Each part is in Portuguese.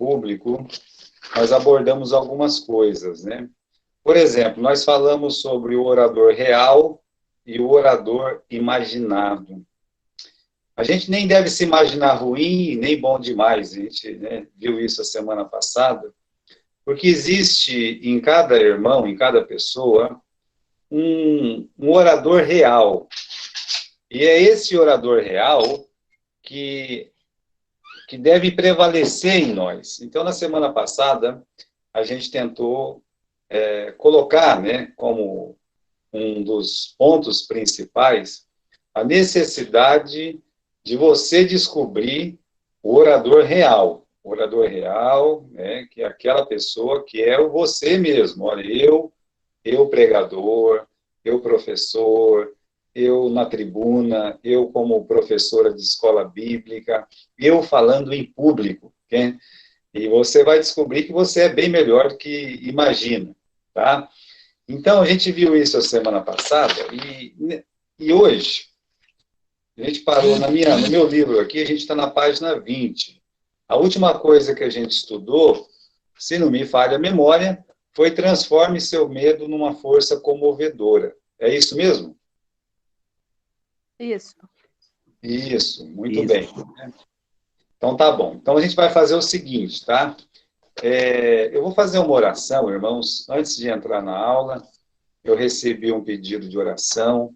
público, nós abordamos algumas coisas, né? Por exemplo, nós falamos sobre o orador real e o orador imaginado. A gente nem deve se imaginar ruim nem bom demais, a gente, né, viu isso a semana passada, porque existe em cada irmão, em cada pessoa, um orador real. E é esse orador real que deve prevalecer em nós. Então, na semana passada, a gente tentou colocar, né, como um dos pontos principais, a necessidade de você descobrir o orador real. O orador real, né, que é aquela pessoa que é o você mesmo. Olha, eu pregador, eu professor, eu na tribuna, eu como professora de escola bíblica, eu falando em público, okay? E você vai descobrir que você é bem melhor do que imagina, tá? Então, a gente viu isso a semana passada, e hoje, a gente parou no meu livro aqui, a gente está na página 20. A última coisa que a gente estudou, se não me falha a memória, foi transforme seu medo numa força comovedora. É isso mesmo? Isso. Isso, muito bem. Então, tá bom. Então, a gente vai fazer o seguinte, tá? Eu vou fazer uma oração, irmãos, antes de entrar na aula. Eu recebi um pedido de oração,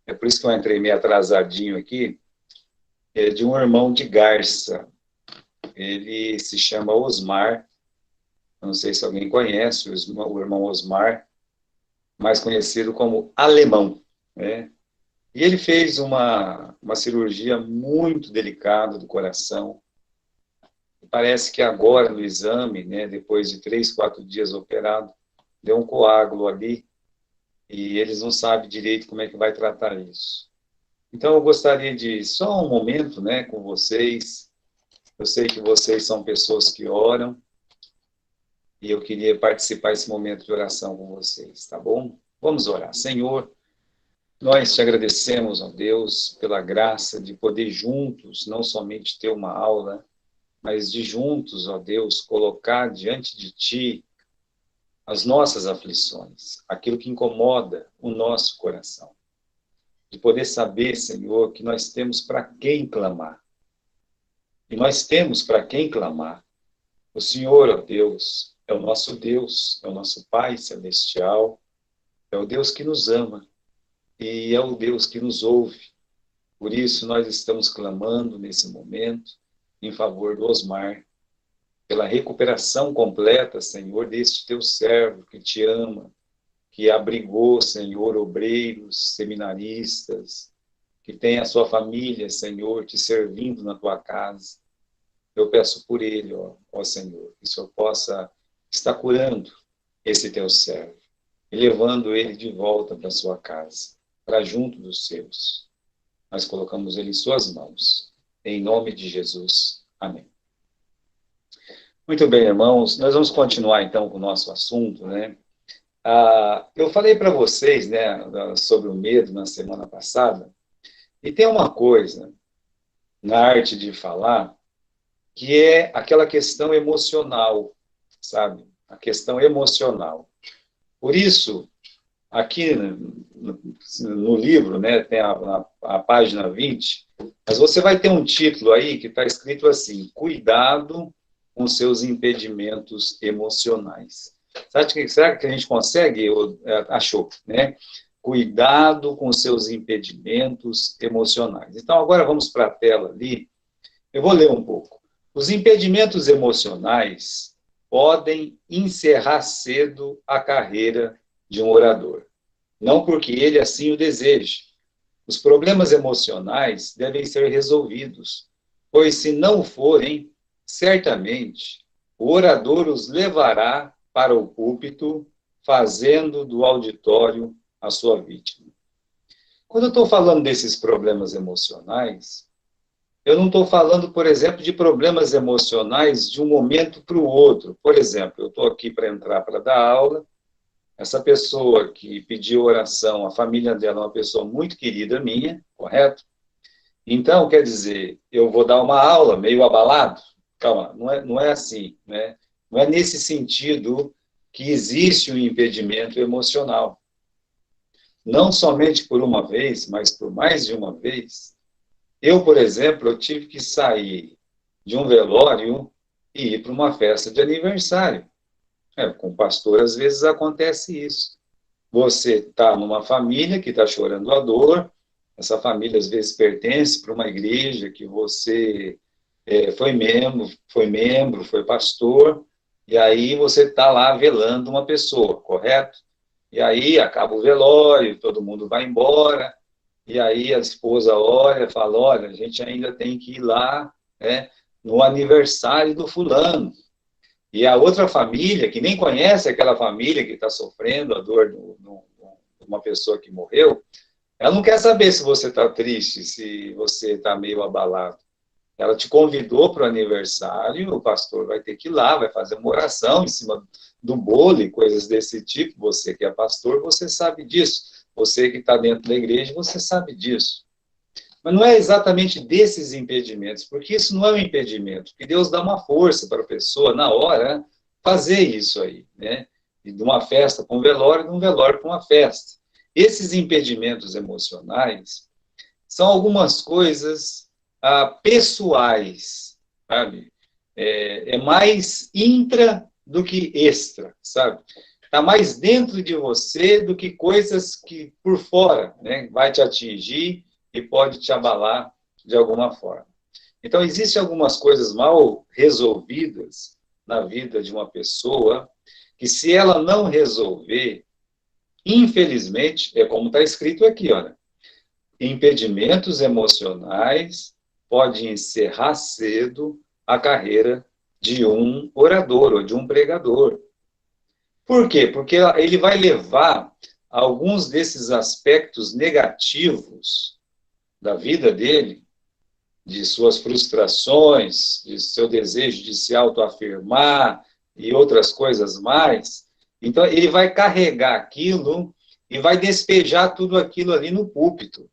é por isso que eu entrei meio atrasadinho aqui, de um irmão de Garça. Ele se chama Osmar, eu não sei se alguém conhece, o irmão Osmar, mais conhecido como Alemão, né? E ele fez uma cirurgia muito delicada do coração. Parece que agora, no exame, né, depois de 3, 4 dias operado, deu um coágulo ali, e eles não sabem direito como é que vai tratar isso. Então, eu gostaria de, só um momento, né, com vocês. Eu sei que vocês são pessoas que oram, e eu queria participar desse momento de oração com vocês, tá bom? Vamos orar. Senhor, nós te agradecemos, ó Deus, pela graça de poder juntos, não somente ter uma aula, mas de juntos, ó Deus, colocar diante de Ti as nossas aflições, aquilo que incomoda o nosso coração. De poder saber, Senhor, que nós temos para quem clamar. E nós temos para quem clamar. O Senhor, ó Deus, é o nosso Pai celestial, é o Deus que nos ama e é o Deus que nos ouve. Por isso, nós estamos clamando nesse momento em favor do Osmar, pela recuperação completa, Senhor, deste teu servo que te ama, que abrigou, Senhor, obreiros, seminaristas, que tem a sua família, Senhor, te servindo na tua casa. Eu peço por ele, ó Senhor, que o Senhor possa estar curando esse teu servo e levando ele de volta para sua casa, para junto dos seus. Nós colocamos ele em suas mãos. Em nome de Jesus. Amém. Muito bem, irmãos. Nós vamos continuar, então, com o nosso assunto, né? Eu falei para vocês, né, sobre o medo na semana passada, e tem uma coisa na arte de falar que é aquela questão emocional, sabe? A questão emocional. Por isso, aqui no livro, né, tem a página 20, mas você vai ter um título aí que está escrito assim: Cuidado com seus impedimentos emocionais. Será que a gente consegue? Achou, né? Cuidado com seus impedimentos emocionais. Então, agora vamos para a tela ali. Eu vou ler um pouco. Os impedimentos emocionais podem encerrar cedo a carreira de um orador. Não porque ele assim o deseje. Os problemas emocionais devem ser resolvidos, pois se não forem, certamente o orador os levará para o púlpito, fazendo do auditório a sua vítima. Quando eu estou falando desses problemas emocionais, eu não estou falando, por exemplo, de problemas emocionais de um momento para o outro. Por exemplo, eu estou aqui para entrar para dar aula, essa pessoa que pediu oração, a família dela é uma pessoa muito querida minha, correto? Então, quer dizer, eu vou dar uma aula meio abalado, calma, não é assim, né? Não é nesse sentido que existe um impedimento emocional. Não somente por uma vez, mas por mais de uma vez. Eu, por exemplo, eu tive que sair de um velório e ir para uma festa de aniversário. Com o pastor, às vezes acontece isso. Você está numa família que está chorando a dor, essa família às vezes pertence para uma igreja que você foi pastor, e aí você está lá velando uma pessoa, correto? E aí acaba o velório, todo mundo vai embora, e aí a esposa olha e fala, olha, a gente ainda tem que ir lá, né, no aniversário do fulano. E a outra família, que nem conhece aquela família que está sofrendo a dor de uma pessoa que morreu, ela não quer saber se você está triste, se você está meio abalado. Ela te convidou para o aniversário, o pastor vai ter que ir lá, vai fazer uma oração em cima do bolo e coisas desse tipo. Você que é pastor, você sabe disso. Você que está dentro da igreja, você sabe disso. Mas não é exatamente desses impedimentos, porque isso não é um impedimento, porque Deus dá uma força para a pessoa, na hora, fazer isso aí, né? E de uma festa para um velório, de um velório para uma festa. Esses impedimentos emocionais são algumas coisas pessoais, sabe? É mais intra do que extra, sabe? Está mais dentro de você do que coisas que por fora, né, vai te atingir e pode te abalar de alguma forma. Então, existem algumas coisas mal resolvidas na vida de uma pessoa que, se ela não resolver, infelizmente, é como está escrito aqui, olha, impedimentos emocionais podem encerrar cedo a carreira de um orador ou de um pregador. Por quê? Porque ele vai levar alguns desses aspectos negativos da vida dele, de suas frustrações, de seu desejo de se autoafirmar e outras coisas mais. Então, ele vai carregar aquilo e vai despejar tudo aquilo ali no púlpito.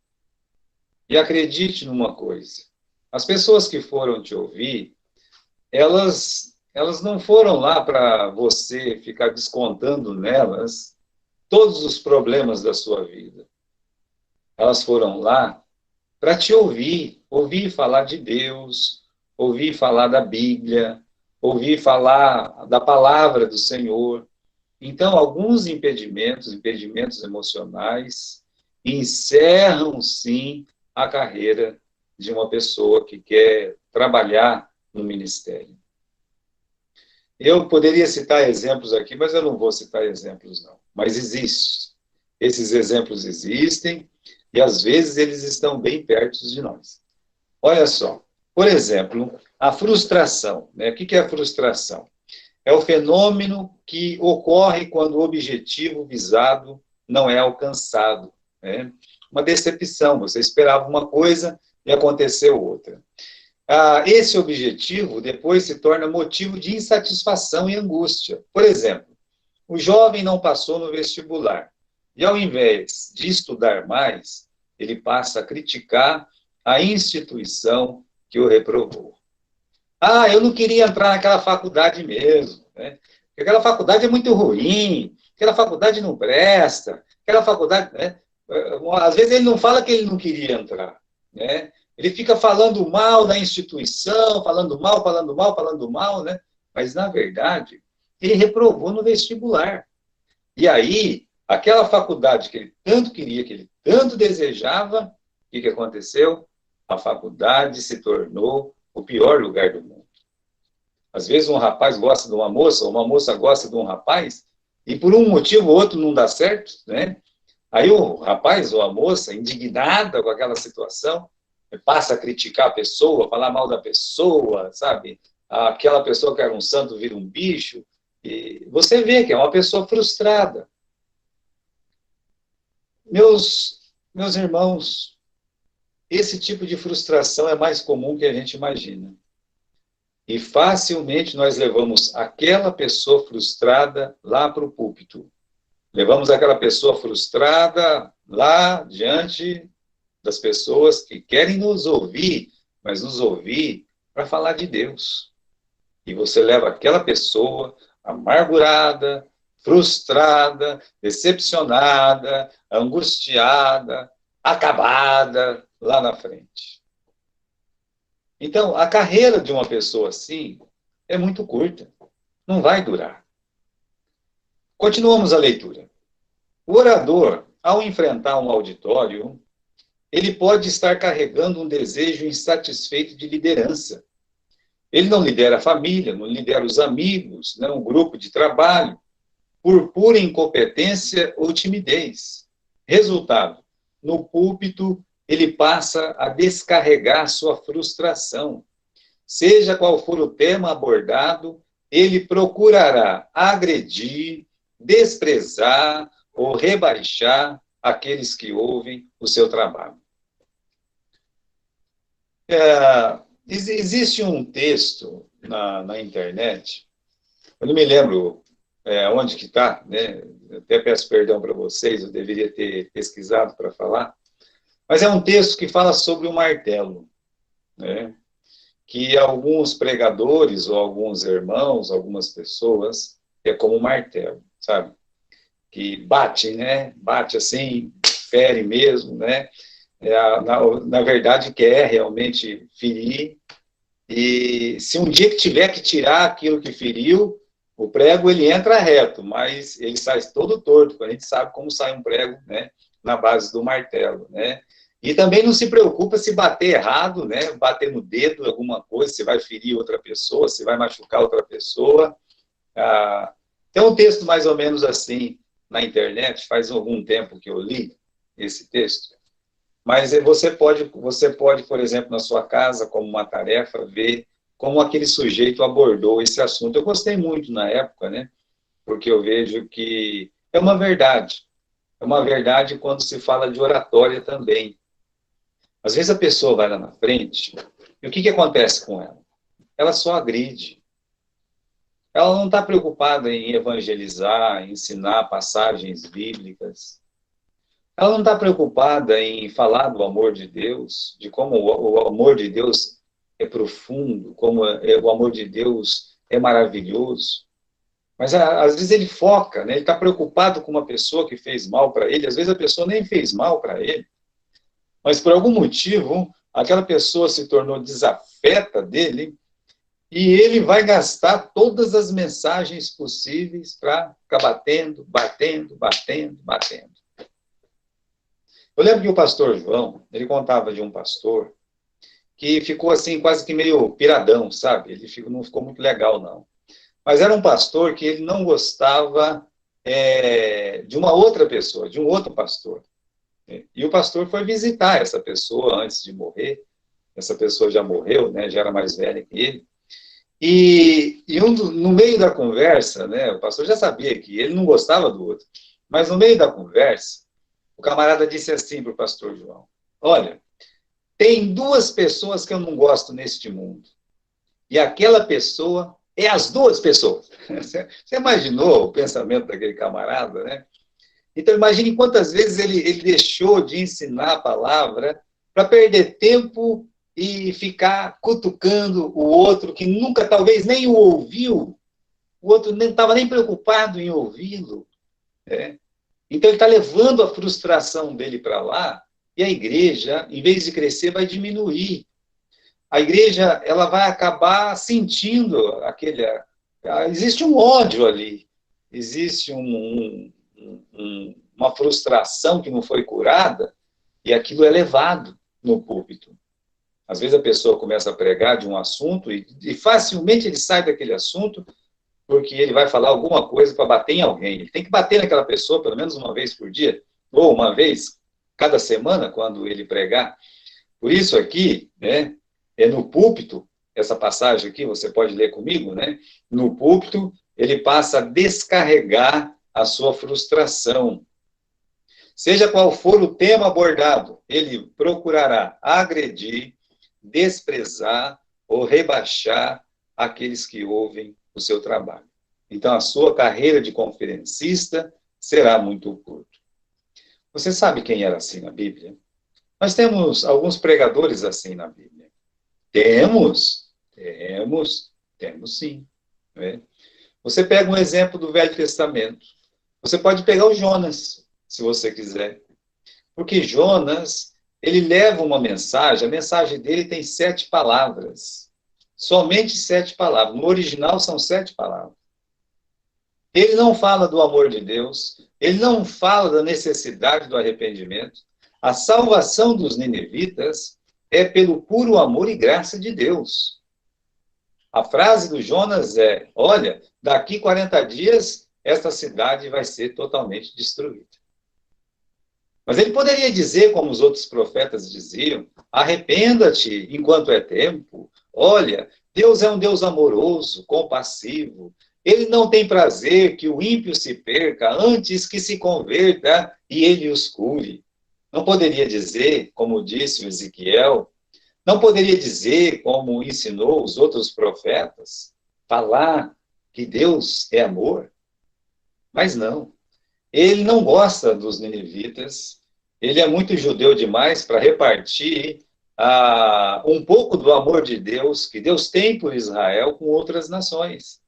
E acredite numa coisa, as pessoas que foram te ouvir, elas não foram lá para você ficar descontando nelas todos os problemas da sua vida. Elas foram lá para te ouvir falar de Deus, ouvir falar da Bíblia, ouvir falar da palavra do Senhor. Então, alguns impedimentos emocionais, encerram, sim, a carreira de uma pessoa que quer trabalhar no ministério. Eu poderia citar exemplos aqui, mas eu não vou citar exemplos, não. Mas existe. Esses exemplos existem e, às vezes, eles estão bem perto de nós. Olha só, por exemplo, a frustração. Né? O que é a frustração? É o fenômeno que ocorre quando o objetivo visado não é alcançado. Né? Uma decepção, você esperava uma coisa e aconteceu outra. Esse objetivo depois se torna motivo de insatisfação e angústia. Por exemplo, o jovem não passou no vestibular e, ao invés de estudar mais, ele passa a criticar a instituição que o reprovou. Eu não queria entrar naquela faculdade mesmo, né? Porque aquela faculdade é muito ruim, aquela faculdade não presta, aquela faculdade, né? Às vezes ele não fala que ele não queria entrar, né? Ele fica falando mal da instituição, falando mal, né? Mas, na verdade, ele reprovou no vestibular. E aí, aquela faculdade que ele tanto queria, que ele tanto desejava, o que aconteceu? A faculdade se tornou o pior lugar do mundo. Às vezes um rapaz gosta de uma moça gosta de um rapaz, e por um motivo ou outro não dá certo, né? Aí o rapaz ou a moça, indignada com aquela situação, passa a criticar a pessoa, falar mal da pessoa, sabe? Aquela pessoa que era um santo vira um bicho. E você vê que é uma pessoa frustrada. Meus irmãos, esse tipo de frustração é mais comum que a gente imagina. E facilmente nós levamos aquela pessoa frustrada lá para o púlpito. Levamos aquela pessoa frustrada lá diante das pessoas que querem nos ouvir, mas nos ouvir para falar de Deus. E você leva aquela pessoa amargurada, frustrada, decepcionada, angustiada, acabada lá na frente. Então, a carreira de uma pessoa assim é muito curta, não vai durar. Continuamos a leitura. O orador, ao enfrentar um auditório, ele pode estar carregando um desejo insatisfeito de liderança. Ele não lidera a família, não lidera os amigos, não um grupo de trabalho, por pura incompetência ou timidez. Resultado, no púlpito, ele passa a descarregar sua frustração. Seja qual for o tema abordado, ele procurará agredir, desprezar ou rebaixar aqueles que ouvem o seu trabalho. Existe um texto na internet, eu não me lembro onde que está, né? Até peço perdão para vocês, eu deveria ter pesquisado para falar, mas é um texto que fala sobre o martelo, né? Que alguns pregadores ou alguns irmãos, algumas pessoas, é como um martelo, sabe? Que bate, né? Bate assim, fere mesmo, né? Na verdade, quer realmente ferir, e se um dia que tiver que tirar aquilo que feriu, o prego ele entra reto, mas ele sai todo torto, a gente sabe como sai um prego, né? Na base do martelo, né? E também não se preocupa se bater errado, né? Bater no dedo, alguma coisa, se vai ferir outra pessoa, se vai machucar outra pessoa. Tem um texto mais ou menos assim na internet, faz algum tempo que eu li esse texto. Mas você pode, por exemplo, na sua casa, como uma tarefa, ver como aquele sujeito abordou esse assunto. Eu gostei muito na época, né? Porque eu vejo que é uma verdade. É uma verdade quando se fala de oratória também. Às vezes a pessoa vai lá na frente, e o que acontece com ela? Ela só agride. Ela não está preocupada em evangelizar, em ensinar passagens bíblicas. Ela não está preocupada em falar do amor de Deus, de como o amor de Deus é profundo, como o amor de Deus é maravilhoso. Mas às vezes ele foca, né? Ele está preocupado com uma pessoa que fez mal para ele, às vezes a pessoa nem fez mal para ele, mas por algum motivo aquela pessoa se tornou desafeta dele e ele vai gastar todas as mensagens possíveis para ficar batendo, batendo, batendo, batendo. Eu lembro que o pastor João, ele contava de um pastor que ficou assim, quase que meio piradão, sabe? Ele não ficou muito legal, não. Mas era um pastor que ele não gostava de uma outra pessoa, de um outro pastor. E o pastor foi visitar essa pessoa antes de morrer. Essa pessoa já morreu, né? Já era mais velha que ele. No meio da conversa, né? O pastor já sabia que ele não gostava do outro. Mas no meio da conversa, o camarada disse assim para o pastor João: olha, tem duas pessoas que eu não gosto neste mundo. E aquela pessoa é as duas pessoas. Você imaginou o pensamento daquele camarada, né? Então, imagine quantas vezes ele deixou de ensinar a palavra para perder tempo e ficar cutucando o outro que nunca, talvez, nem o ouviu. O outro nem estava nem preocupado em ouvi-lo. Né? Então, ele está levando a frustração dele para lá, e a igreja, em vez de crescer, vai diminuir. A igreja ela vai acabar sentindo existe um ódio ali, existe uma frustração que não foi curada, e aquilo é levado no púlpito. Às vezes a pessoa começa a pregar de um assunto e facilmente ele sai daquele assunto porque ele vai falar alguma coisa para bater em alguém. Ele tem que bater naquela pessoa pelo menos uma vez por dia, ou uma vez cada semana, quando ele pregar. Por isso aqui, né, no púlpito, essa passagem aqui, você pode ler comigo, né? No púlpito, ele passa a descarregar a sua frustração. Seja qual for o tema abordado, ele procurará agredir, desprezar ou rebaixar aqueles que ouvem o seu trabalho. Então, a sua carreira de conferencista será muito curta. Você sabe quem era assim na Bíblia? Nós temos alguns pregadores assim na Bíblia. Temos. Temos sim. Né? Você pega um exemplo do Velho Testamento. Você pode pegar o Jonas, se você quiser. Porque Jonas, ele leva uma mensagem, a mensagem dele tem 7 palavras. Somente 7 palavras. No original são 7 palavras. Ele não fala do amor de Deus, ele não fala da necessidade do arrependimento. A salvação dos ninivitas é pelo puro amor e graça de Deus. A frase do Jonas é: olha, daqui 40 dias, esta cidade vai ser totalmente destruída. Mas ele poderia dizer, como os outros profetas diziam: arrependa-te enquanto é tempo. Olha, Deus é um Deus amoroso, compassivo. Ele não tem prazer que o ímpio se perca antes que se converta e ele os cure. Não poderia dizer, como disse o Ezequiel, não poderia dizer, como ensinou os outros profetas, falar que Deus é amor. Mas não. Ele não gosta dos ninivitas, ele é muito judeu demais para repartir um pouco do amor de Deus, que Deus tem por Israel, com outras nações.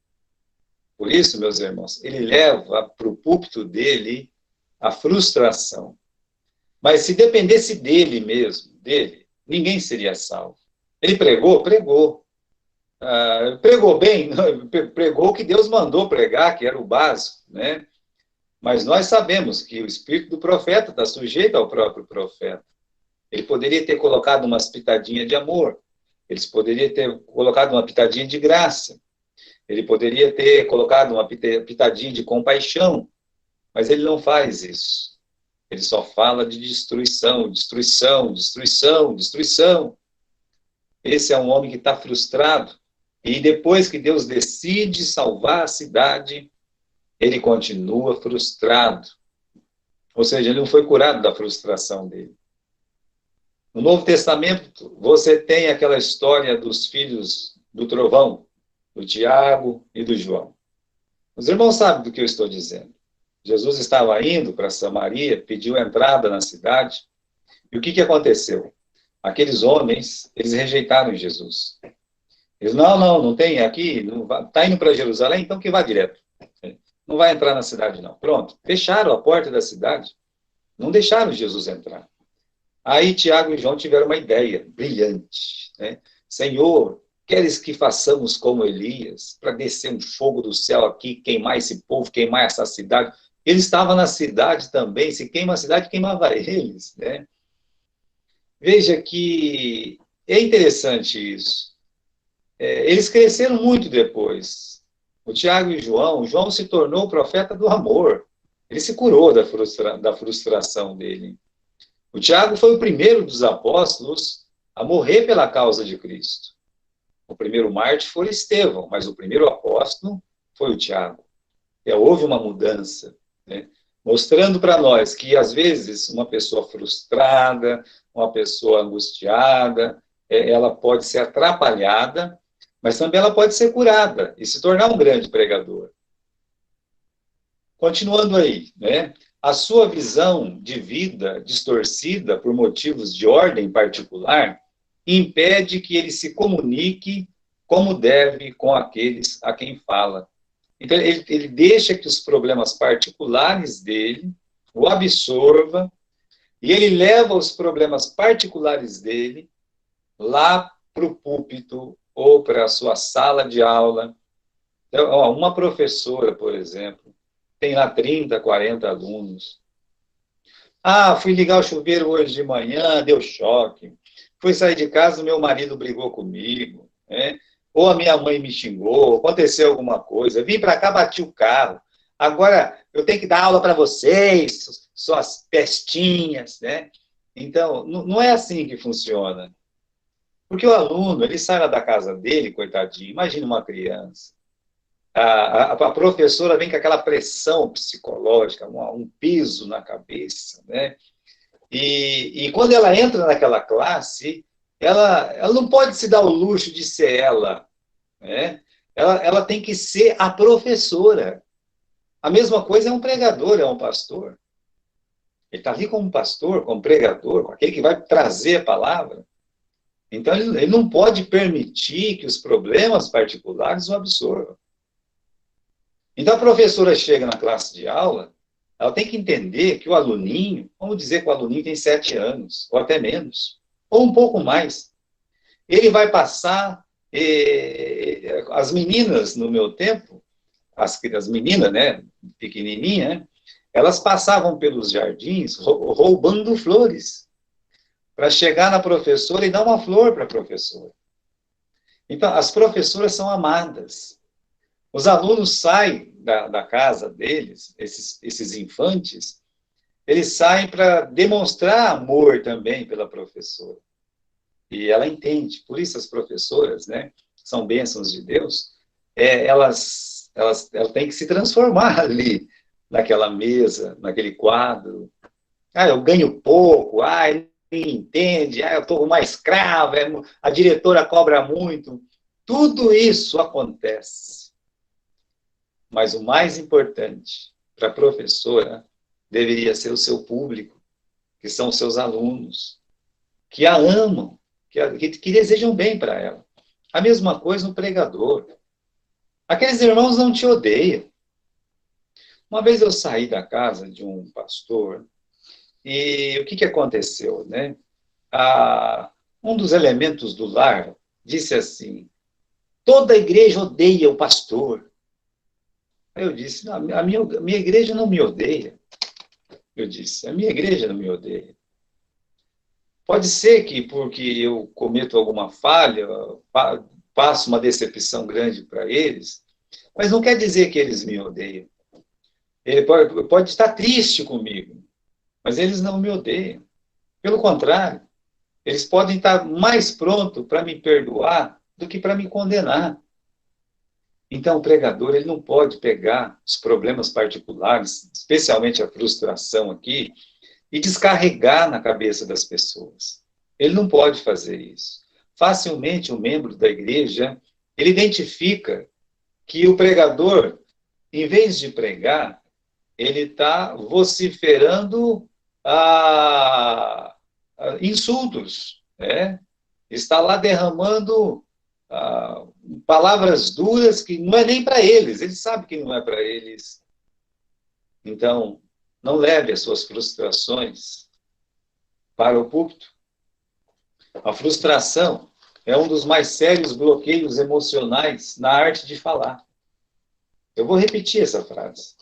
Por isso, meus irmãos, ele leva para o púlpito dele a frustração. Mas se dependesse dele mesmo, dele, ninguém seria salvo. Ele pregou? Pregou. Pregou bem? Pregou o que Deus mandou pregar, que era o básico, né? Mas nós sabemos que o espírito do profeta está sujeito ao próprio profeta. Ele poderia ter colocado umas pitadinhas de amor. Ele poderia ter colocado uma pitadinha de graça. Ele poderia ter colocado uma pitadinha de compaixão. Mas ele não faz isso. Ele só fala de destruição, destruição, destruição, destruição. Esse é um homem que está frustrado. E depois que Deus decide salvar a cidade, ele continua frustrado. Ou seja, ele não foi curado da frustração dele. No Novo Testamento, você tem aquela história dos filhos do trovão, do Tiago e do João. Os irmãos sabem do que eu estou dizendo. Jesus estava indo para Samaria, pediu entrada na cidade, e o que aconteceu? Aqueles homens, eles rejeitaram Jesus. Eles, não tem aqui, está indo para Jerusalém, então que vá direto. Não vai entrar na cidade, não. Pronto, fecharam a porta da cidade, não deixaram Jesus entrar. Aí Tiago e João tiveram uma ideia brilhante, né? Senhor, queres que façamos como Elias, para descer um fogo do céu aqui, queimar esse povo, queimar essa cidade? Ele estava na cidade também, se queima a cidade, queimava eles, né? Veja que é interessante isso. Eles cresceram muito depois. O Tiago e João se tornou o profeta do amor. Ele se curou da frustração dele. O Tiago foi o primeiro dos apóstolos a morrer pela causa de Cristo. O primeiro mártir foi Estevão, mas o primeiro apóstolo foi o Tiago. Houve uma mudança, né? Mostrando para nós que, às vezes, uma pessoa frustrada, uma pessoa angustiada, ela pode ser atrapalhada, mas também ela pode ser curada e se tornar um grande pregador. Continuando aí, né? A sua visão de vida distorcida por motivos de ordem particular impede que ele se comunique como deve com aqueles a quem fala. Então, ele deixa que os problemas particulares dele o absorva e ele leva os problemas particulares dele lá para o púlpito ou para a sua sala de aula. Então, uma professora, por exemplo, tem lá 30, 40 alunos. Fui ligar o chuveiro hoje de manhã, deu choque. Fui sair de casa, meu marido brigou comigo, né? Ou a minha mãe me xingou, aconteceu alguma coisa. Vim para cá, bati o carro. Agora eu tenho que dar aula para vocês, suas pestinhas, né? Então, não é assim que funciona. Porque o aluno, ele sai lá da casa dele, coitadinho, imagina uma criança. A professora vem com aquela pressão psicológica, um peso na cabeça, né? E quando ela entra naquela classe, ela não pode se dar o luxo de ser ela, né? Ela tem que ser a professora. A mesma coisa é um pregador, é um pastor. Ele está ali como pastor, como pregador, como aquele que vai trazer a palavra. Então, ele não pode permitir que os problemas particulares o absorvam. Então, a professora chega na classe de aula, ela tem que entender que o aluninho, vamos dizer que o aluninho tem 7 anos, ou até menos, ou um pouco mais. Ele vai passar, as meninas, no meu tempo, as meninas, né, pequenininha, né, elas passavam pelos jardins roubando flores, para chegar na professora e dar uma flor para a professora. Então, as professoras são amadas. Os alunos saem da casa deles, esses infantes, eles saem para demonstrar amor também pela professora. E ela entende. Por isso as professoras, né, são bênçãos de Deus, elas têm que se transformar ali, naquela mesa, naquele quadro. Ah, eu ganho pouco, ninguém entende, eu estou uma escrava, a diretora cobra muito. Tudo isso acontece. Mas o mais importante para a professora deveria ser o seu público, que são os seus alunos, que a amam, que desejam bem para ela. A mesma coisa no pregador. Aqueles irmãos não te odeiam. Uma vez eu saí da casa de um pastor e o que aconteceu, né? Um dos elementos do lar disse assim: toda a igreja odeia o pastor. Aí eu disse: a minha igreja não me odeia. Eu disse: a minha igreja não me odeia. Pode ser que porque eu cometo alguma falha, passo uma decepção grande para eles, mas não quer dizer que eles me odeiam. Ele pode estar triste comigo, mas eles não me odeiam. Pelo contrário, eles podem estar mais prontos para me perdoar do que para me condenar. Então, o pregador ele não pode pegar os problemas particulares, especialmente a frustração aqui, e descarregar na cabeça das pessoas. Ele não pode fazer isso. Facilmente, um membro da igreja, ele identifica que o pregador, em vez de pregar, ele está vociferando insultos, né? Está lá derramando palavras duras que não é nem para eles, ele sabe que não é para eles. Então, não leve as suas frustrações para o púlpito. A frustração é um dos mais sérios bloqueios emocionais na arte de falar. Eu vou repetir essa frase.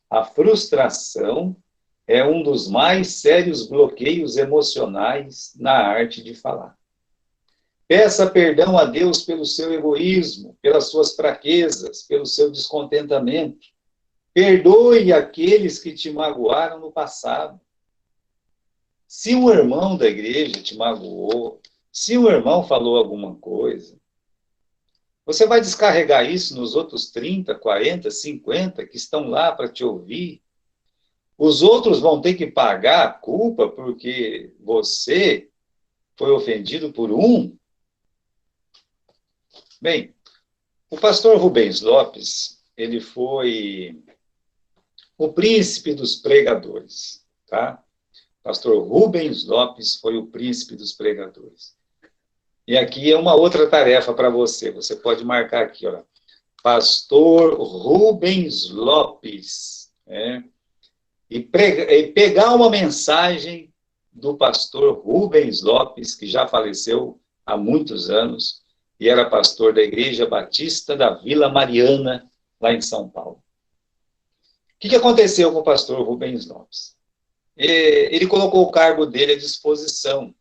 A frustração é um dos mais sérios bloqueios emocionais na arte de falar. Peça perdão a Deus pelo seu egoísmo, pelas suas fraquezas, pelo seu descontentamento. Perdoe aqueles que te magoaram no passado. Se um irmão da igreja te magoou, se um irmão falou alguma coisa, você vai descarregar isso nos outros 30, 40, 50 que estão lá para te ouvir. Os outros vão ter que pagar a culpa porque você foi ofendido por um. Bem, o pastor Rubens Lopes, ele foi o príncipe dos pregadores, tá? Pastor Rubens Lopes foi o príncipe dos pregadores. E aqui é uma outra tarefa para você. Você pode marcar aqui, ó. Pastor Rubens Lopes. E pegar uma mensagem do pastor Rubens Lopes, que já faleceu há muitos anos, e era pastor da Igreja Batista da Vila Mariana, lá em São Paulo. O que aconteceu com o pastor Rubens Lopes? Ele colocou o cargo dele à disposição,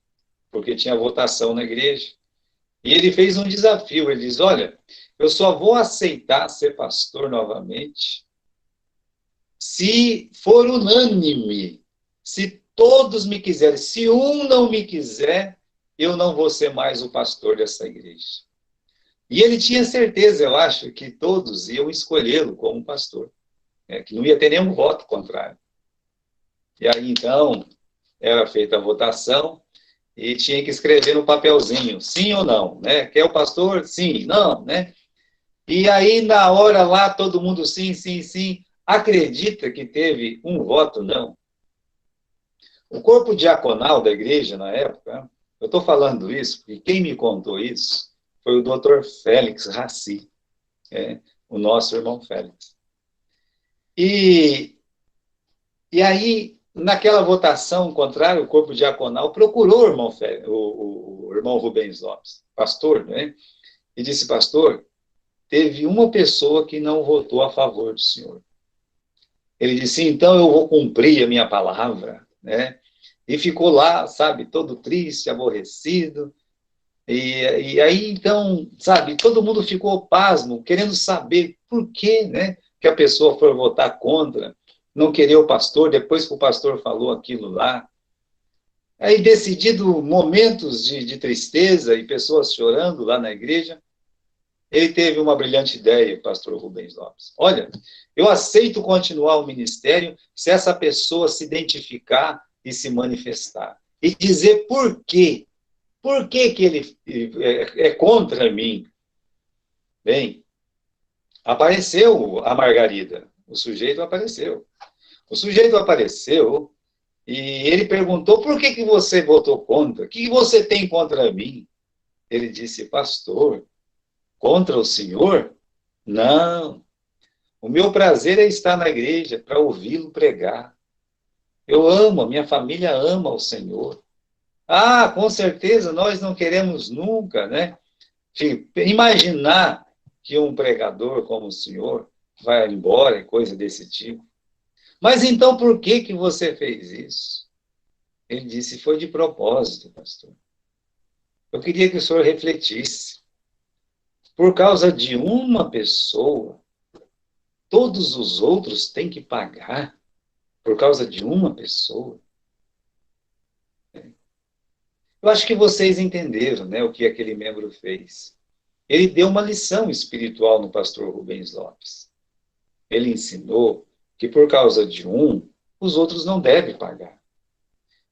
porque tinha votação na igreja. E ele fez um desafio. Ele diz: olha, eu só vou aceitar ser pastor novamente se for unânime, se todos me quiserem. Se um não me quiser, eu não vou ser mais o pastor dessa igreja. E ele tinha certeza, eu acho, que todos iam escolhê-lo como pastor, que não ia ter nenhum voto contrário. E aí, então, era feita a votação e tinha que escrever no papelzinho, sim ou não, né? Quer o pastor? Sim, não, né? E aí, na hora lá, todo mundo sim, sim, sim. Acredita que teve um voto não? O corpo diaconal da igreja, na época, Eu estou falando isso porque quem me contou isso foi o Dr. Félix Raci, o nosso irmão Félix. E aí, naquela votação contrária, o corpo diaconal procurou o irmão, o irmão Rubens Lopes, pastor, né? E disse, pastor, teve uma pessoa que não votou a favor do senhor. Ele disse, então eu vou cumprir a minha palavra, né? E ficou lá, sabe, todo triste, aborrecido. E aí, então, sabe, todo mundo ficou pasmo, querendo saber por que, né, que a pessoa foi votar contra, não querer o pastor, depois que o pastor falou aquilo lá. Aí, decidido momentos de tristeza e pessoas chorando lá na igreja, ele teve uma brilhante ideia, o pastor Rubens Lopes. Olha, eu aceito continuar o ministério se essa pessoa se identificar e se manifestar. E dizer por quê. Por que que ele é contra mim? Bem, apareceu a Margarida. O sujeito apareceu. O sujeito apareceu e ele perguntou, por que que você votou contra? O que você tem contra mim? Ele disse, pastor, contra o senhor? Não. O meu prazer é estar na igreja para ouvi-lo pregar. Eu amo, a minha família ama o Senhor. Ah, com certeza, nós não queremos nunca, né? Imaginar que um pregador como o senhor vai embora e coisa desse tipo. Mas então por que que você fez isso? Ele disse, foi de propósito, pastor. Eu queria que o senhor refletisse. Por causa de uma pessoa, todos os outros têm que pagar por causa de uma pessoa. Eu acho que vocês entenderam, né, o que aquele membro fez. Ele deu uma lição espiritual no pastor Rubens Lopes. Ele ensinou que por causa de um, os outros não devem pagar.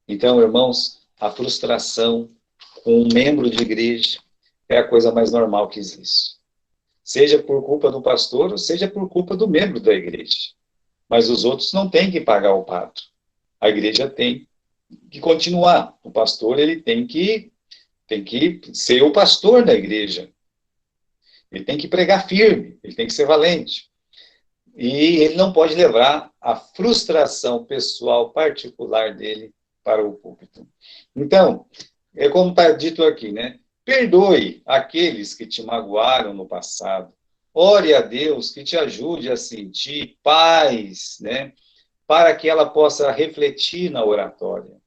Então, irmãos, a frustração com um membro de igreja é a coisa mais normal que existe. Seja por culpa do pastor, ou seja por culpa do membro da igreja. Mas os outros não têm que pagar o pato. A igreja tem que continuar. O pastor, ele tem que ser o pastor da igreja. Ele tem que pregar firme, ele tem que ser valente. E ele não pode levar a frustração pessoal particular dele para o púlpito. Então, é como está dito aqui, né? Perdoe aqueles que te magoaram no passado. Ore a Deus que te ajude a sentir paz, né? Para que ela possa refletir na oratória.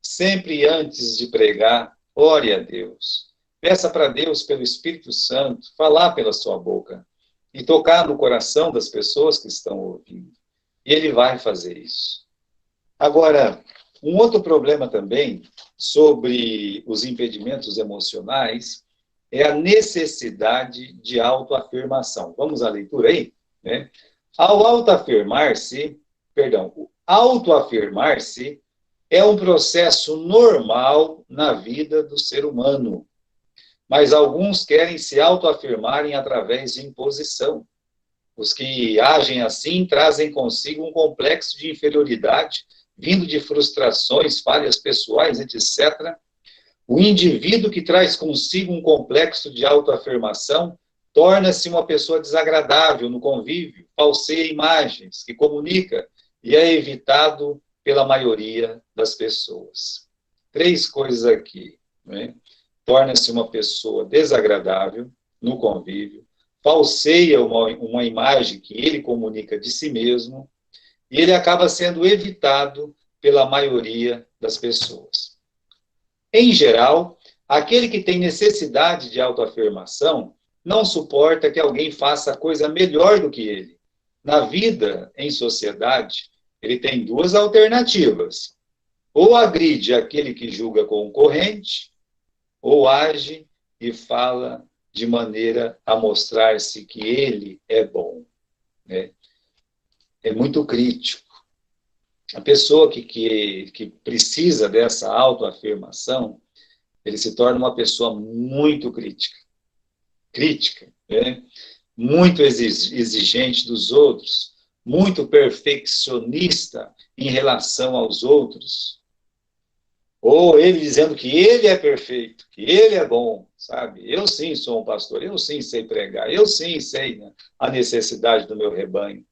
Sempre antes de pregar, ore a Deus. Peça para Deus, pelo Espírito Santo, falar pela sua boca e tocar no coração das pessoas que estão ouvindo. E ele vai fazer isso. Agora, um outro problema também sobre os impedimentos emocionais é a necessidade de autoafirmação. Vamos à leitura aí? Né? Ao autoafirmar-se, autoafirmar-se é um processo normal na vida do ser humano. Mas alguns querem se autoafirmarem através de imposição. Os que agem assim trazem consigo um complexo de inferioridade, vindo de frustrações, falhas pessoais, etc. O indivíduo que traz consigo um complexo de autoafirmação torna-se uma pessoa desagradável no convívio, falseia imagens que comunica e é evitado pela maioria das pessoas. 3 coisas aqui, né? Torna-se uma pessoa desagradável no convívio, falseia uma imagem que ele comunica de si mesmo, e ele acaba sendo evitado pela maioria das pessoas. Em geral, aquele que tem necessidade de autoafirmação não suporta que alguém faça coisa melhor do que ele. Na vida, em sociedade, ele tem 2 alternativas. Ou agride aquele que julga concorrente, ou age e fala de maneira a mostrar-se que ele é bom. Né? É muito crítico. A pessoa que precisa dessa autoafirmação, ele se torna uma pessoa muito crítica, né? Muito exigente dos outros, muito perfeccionista em relação aos outros. Ou ele dizendo que ele é perfeito, que ele é bom, sabe? Eu sim sou um pastor, eu sim sei pregar, eu sim sei, né, a necessidade do meu rebanho.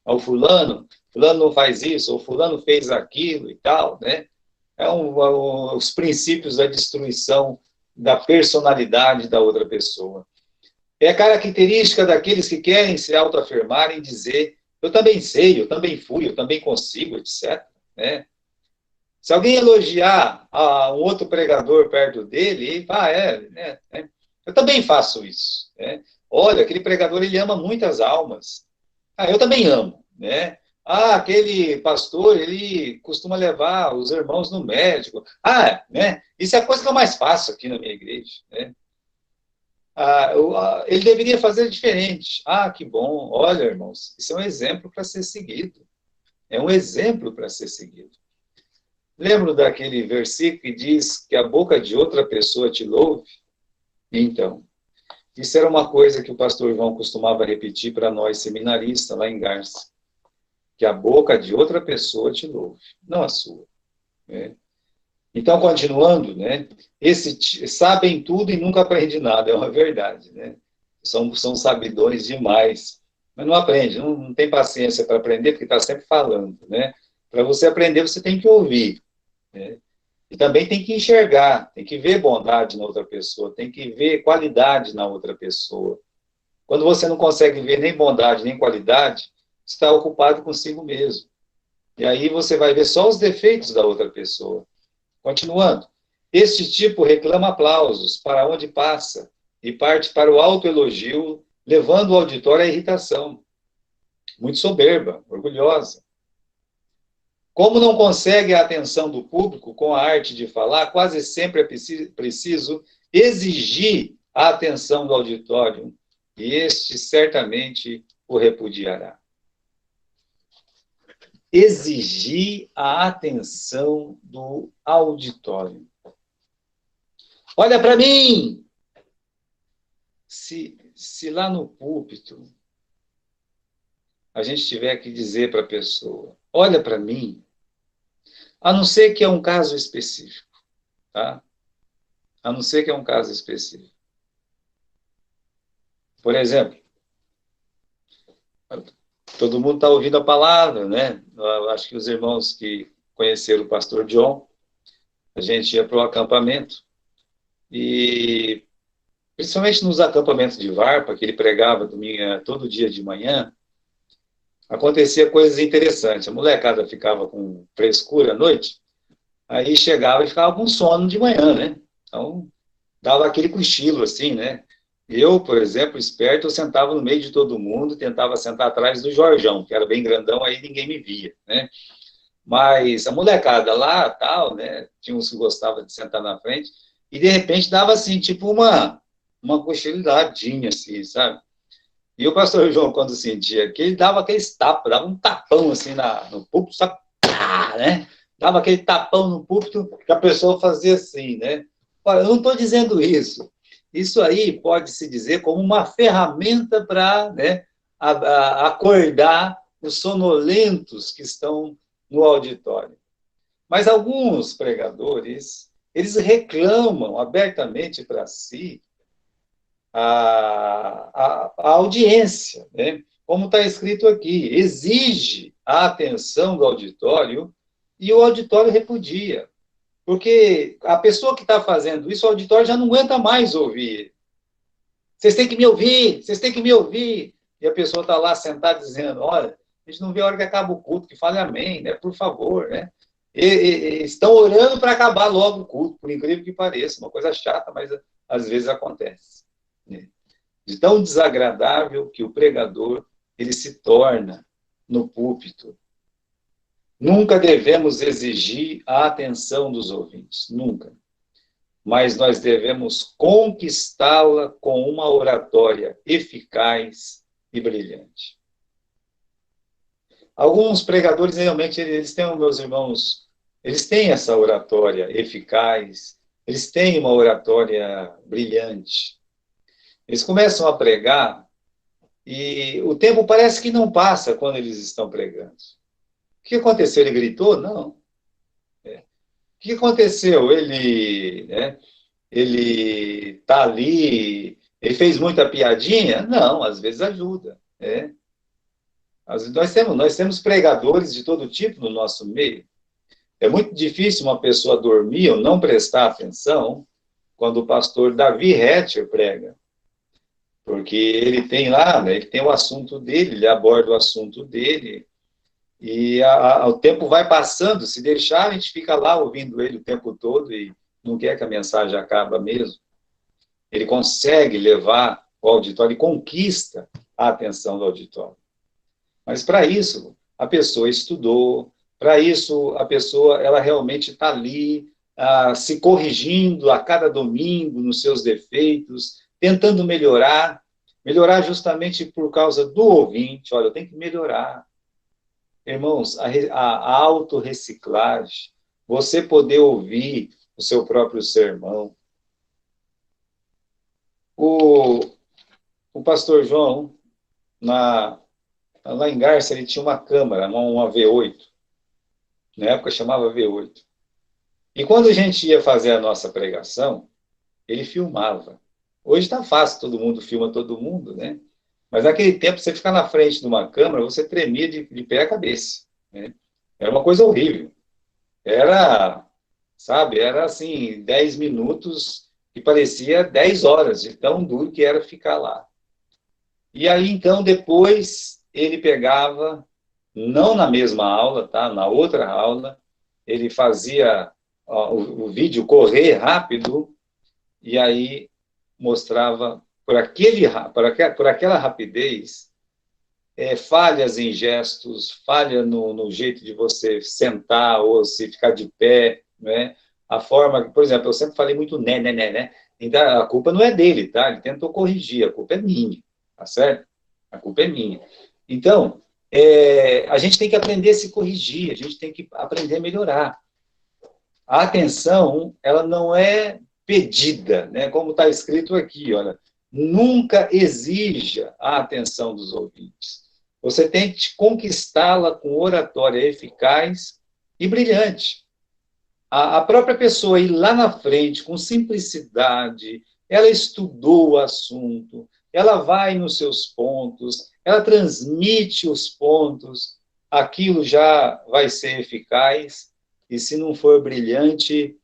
O fulano não faz isso, o fulano fez aquilo e tal, né? Os princípios da destruição da personalidade da outra pessoa. É a característica daqueles que querem se autoafirmar e dizer, eu também sei, eu também fui, eu também consigo, etc. Né? Se alguém elogiar um outro pregador perto dele, ele fala, eu também faço isso. Né? Olha, aquele pregador, ele ama muitas almas. Eu também amo, né? Aquele pastor, ele costuma levar os irmãos no médico. Né? Isso é a coisa que eu mais faço aqui na minha igreja, né? Ele deveria fazer diferente. Que bom. Olha, irmãos, isso é um exemplo para ser seguido. É um exemplo para ser seguido. Lembro daquele versículo que diz que a boca de outra pessoa te louve? Então, isso era uma coisa que o pastor João costumava repetir para nós seminaristas lá em Garça. Que a boca de outra pessoa te louve, não a sua. Né? Então, continuando, né? Sabem tudo e nunca aprendem nada, é uma verdade, né? São sabidores demais, mas não aprende, não tem paciência para aprender, porque está sempre falando, né? Para você aprender, você tem que ouvir, né? E também tem que enxergar, tem que ver bondade na outra pessoa, tem que ver qualidade na outra pessoa. Quando você não consegue ver nem bondade, nem qualidade, está ocupado consigo mesmo. E aí você vai ver só os defeitos da outra pessoa. Continuando. Este tipo reclama aplausos para onde passa e parte para o autoelogio, levando o auditório à irritação. Muito soberba, orgulhosa. Como não consegue a atenção do público com a arte de falar, quase sempre é preciso exigir a atenção do auditório, e este certamente o repudiará. Exigir a atenção do auditório. Olha para mim! Se lá no púlpito a gente tiver que dizer para a pessoa, olha para mim, a não ser que é um caso específico, tá? A não ser que é um caso específico. Por exemplo, todo mundo está ouvindo a palavra, né? Eu acho que os irmãos que conheceram o pastor John, a gente ia para o acampamento e principalmente nos acampamentos de Varpa, que ele pregava todo dia de manhã, acontecia coisas interessantes. A molecada ficava com frescura à noite, aí chegava e ficava com sono de manhã, né? Então, dava aquele cochilo, assim, né? Eu, por exemplo, esperto, eu sentava no meio de todo mundo, tentava sentar atrás do Jorjão, que era bem grandão, aí ninguém me via, né? Mas a molecada lá, tal, né? Tinha uns que gostavam de sentar na frente, e de repente dava, assim, tipo uma cochiladinha, assim, sabe? E o pastor João, quando sentia que ele dava aqueles tapas, dava um tapão assim no púlpito, sabe? Pá, né? Dava aquele tapão no púlpito que a pessoa fazia assim, né? Olha, eu não estou dizendo isso. Isso aí pode se dizer como uma ferramenta para, né, acordar os sonolentos que estão no auditório. Mas alguns pregadores, eles reclamam abertamente para si a audiência, né? Como está escrito aqui, exige a atenção do auditório e o auditório repudia. Porque a pessoa que está fazendo isso, o auditório já não aguenta mais ouvir. Vocês têm que me ouvir, vocês têm que me ouvir. E a pessoa está lá sentada dizendo, olha, a gente não vê a hora que acaba o culto, que fale amém, né? Por favor, né? E estão orando para acabar logo o culto, por incrível que pareça. Uma coisa chata, mas às vezes acontece. Né? De tão desagradável que o pregador ele se torna no púlpito. Nunca devemos exigir a atenção dos ouvintes, nunca. Mas nós devemos conquistá-la com uma oratória eficaz e brilhante. Alguns pregadores, realmente, eles têm, meus irmãos, eles têm essa oratória eficaz, eles têm uma oratória brilhante. Eles começam a pregar e o tempo parece que não passa quando eles estão pregando. O que aconteceu? Ele gritou? Não. O que aconteceu? Ele tá ali, ele fez muita piadinha? Não, às vezes ajuda. Né? Nós temos pregadores de todo tipo no nosso meio. É muito difícil uma pessoa dormir ou não prestar atenção quando o pastor Davi Hatcher prega. Porque ele tem lá, né, ele tem o assunto dele, ele aborda o assunto dele, e o tempo vai passando, se deixar, a gente fica lá ouvindo ele o tempo todo e não quer que a mensagem acabe mesmo. Ele consegue levar o auditório e conquista a atenção do auditório. Mas para isso, a pessoa estudou, para isso, a pessoa ela realmente está ali, se corrigindo a cada domingo nos seus defeitos, tentando melhorar justamente por causa do ouvinte. Olha, eu tenho que melhorar. Irmãos, a autorreciclagem, você poder ouvir o seu próprio sermão. O pastor João, lá em Garça, ele tinha uma câmera, uma V8. Na época chamava V8. E quando a gente ia fazer a nossa pregação, ele filmava. Hoje está fácil, todo mundo filma todo mundo, né? Mas naquele tempo, você ficar na frente de uma câmera, você tremia de pé a cabeça. Né? Era uma coisa horrível. Era, sabe, era assim, 10 minutos que parecia 10 horas, de tão duro que era ficar lá. E aí, então, depois, ele pegava, não na mesma aula, tá? Na outra aula, ele fazia o vídeo correr rápido, e aí mostrava por aquela rapidez, falhas em gestos, falha no jeito de você sentar ou se ficar de pé, né? A forma, por exemplo, eu sempre falei muito né? Então, a culpa não é dele, tá? Ele tentou corrigir, a culpa é minha, tá certo? A culpa é minha. Então, a gente tem que aprender a se corrigir, a gente tem que aprender a melhorar. A atenção, ela não é pedida, né? Como está escrito aqui, olha, nunca exija a atenção dos ouvintes. Você tem que conquistá-la com oratória eficaz e brilhante. A própria pessoa ir lá na frente com simplicidade, ela estudou o assunto, ela vai nos seus pontos, ela transmite os pontos, aquilo já vai ser eficaz, e se não for brilhante,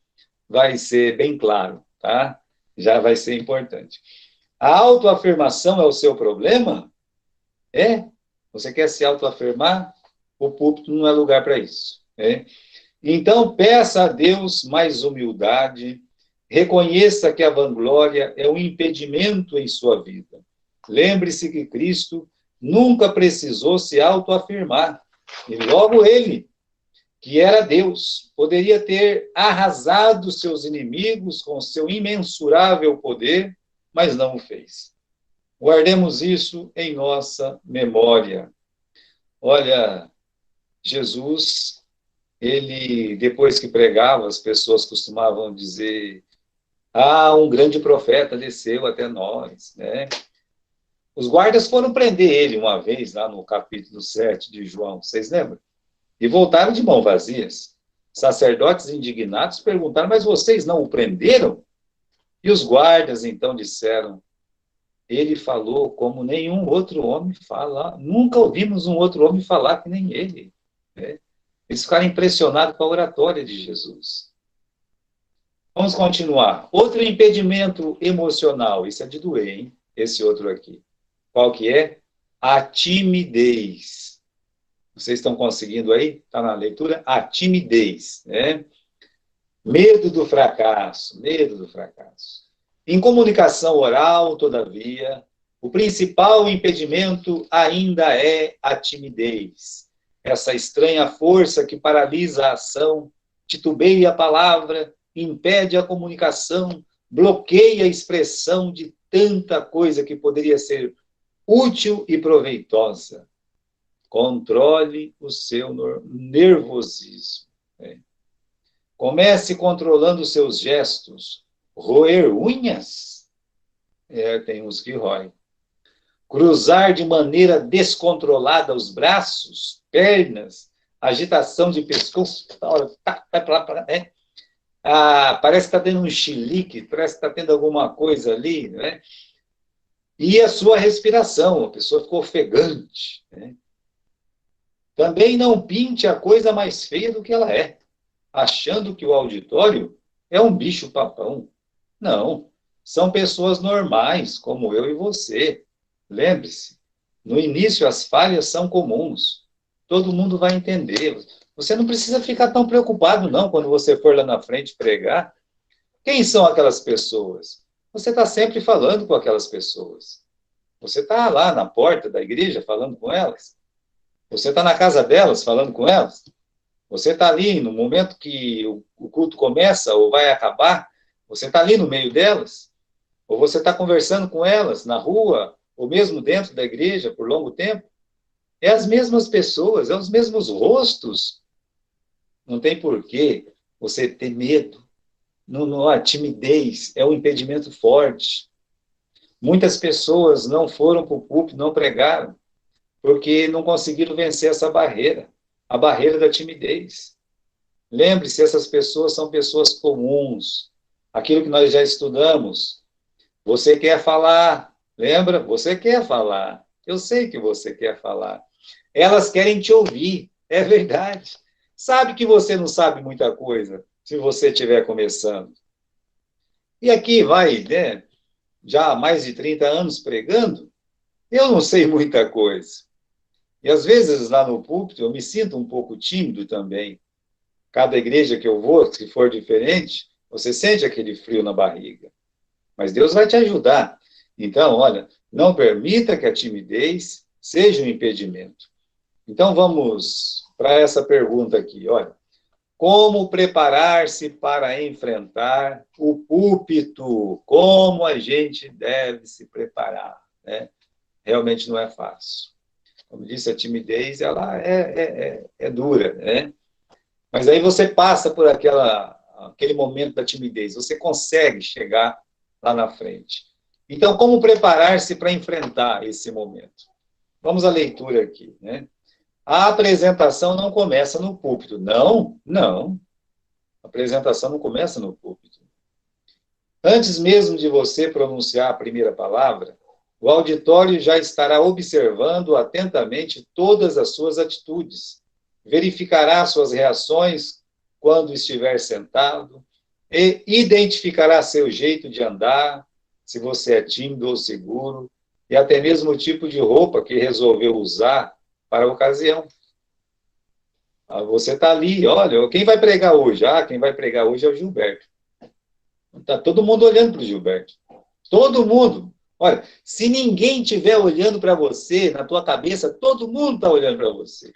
vai ser bem claro, tá? Já vai ser importante. A autoafirmação é o seu problema? É? Você quer se autoafirmar? O púlpito não é lugar para isso. Né? Então, peça a Deus mais humildade, reconheça que a vanglória é um impedimento em sua vida. Lembre-se que Cristo nunca precisou se autoafirmar, e logo ele, que era Deus, poderia ter arrasado seus inimigos com seu imensurável poder, mas não o fez. Guardemos isso em nossa memória. Olha, Jesus, ele, depois que pregava, as pessoas costumavam dizer, um grande profeta desceu até nós, né? Os guardas foram prender ele uma vez, lá no capítulo 7 de João, vocês lembram? E voltaram de mãos vazias. Sacerdotes indignados perguntaram, mas vocês não o prenderam? E os guardas, então, disseram, ele falou como nenhum outro homem fala. Nunca ouvimos um outro homem falar que nem ele. Né? Eles ficaram impressionados com a oratória de Jesus. Vamos continuar. Outro impedimento emocional. Isso é de doer, hein? Esse outro aqui. Qual que é? A timidez. Vocês estão conseguindo aí? Está na leitura? A timidez. Né? Medo do fracasso. Medo do fracasso. Em comunicação oral, todavia, o principal impedimento ainda é a timidez. Essa estranha força que paralisa a ação, titubeia a palavra, impede a comunicação, bloqueia a expressão de tanta coisa que poderia ser útil e proveitosa. Controle o seu nervosismo. Né? Comece controlando os seus gestos. Roer unhas? Tem uns que roem. Cruzar de maneira descontrolada os braços, pernas, agitação de pescoço, parece que está tendo um chilique, parece que está tendo alguma coisa ali, né? E a sua respiração, a pessoa ficou ofegante, né? Também não pinte a coisa mais feia do que ela é, achando que o auditório é um bicho-papão. Não, são pessoas normais, como eu e você. Lembre-se, no início as falhas são comuns. Todo mundo vai entender. Você não precisa ficar tão preocupado, não, quando você for lá na frente pregar. Quem são aquelas pessoas? Você está sempre falando com aquelas pessoas. Você está lá na porta da igreja falando com elas. Você está na casa delas falando com elas. Você está ali no momento que o culto começa ou vai acabar. Você está ali no meio delas. Ou você está conversando com elas na rua, ou mesmo dentro da igreja por longo tempo. É as mesmas pessoas, é os mesmos rostos. Não tem porquê você ter medo. A timidez é um impedimento forte. Muitas pessoas não foram para o púlpito, não pregaram, porque não conseguiram vencer essa barreira, a barreira da timidez. Lembre-se, essas pessoas são pessoas comuns. Aquilo que nós já estudamos. Você quer falar, lembra? Você quer falar. Eu sei que você quer falar. Elas querem te ouvir, é verdade. Sabe que você não sabe muita coisa, se você estiver começando. E aqui vai, né? Já há mais de 30 anos pregando, eu não sei muita coisa. E às vezes lá no púlpito eu me sinto um pouco tímido também. Cada igreja que eu vou, se for diferente, você sente aquele frio na barriga. Mas Deus vai te ajudar. Então, olha, não permita que a timidez seja um impedimento. Então vamos para essa pergunta aqui, olha. Como preparar-se para enfrentar o púlpito? Como a gente deve se preparar, né? Realmente não é fácil. Como disse, a timidez, ela é dura, né? Mas aí você passa por aquele momento da timidez, você consegue chegar lá na frente. Então, como preparar-se para enfrentar esse momento? Vamos à leitura aqui, né? A apresentação não começa no púlpito. Não, não. A apresentação não começa no púlpito. Antes mesmo de você pronunciar a primeira palavra, o auditório já estará observando atentamente todas as suas atitudes, verificará suas reações quando estiver sentado e identificará seu jeito de andar, se você é tímido ou seguro, e até mesmo o tipo de roupa que resolveu usar para a ocasião. Você está ali, olha, quem vai pregar hoje? Quem vai pregar hoje é o Gilberto. Está todo mundo olhando para o Gilberto. Todo mundo. Olha, se ninguém estiver olhando para você, na tua cabeça, todo mundo está olhando para você.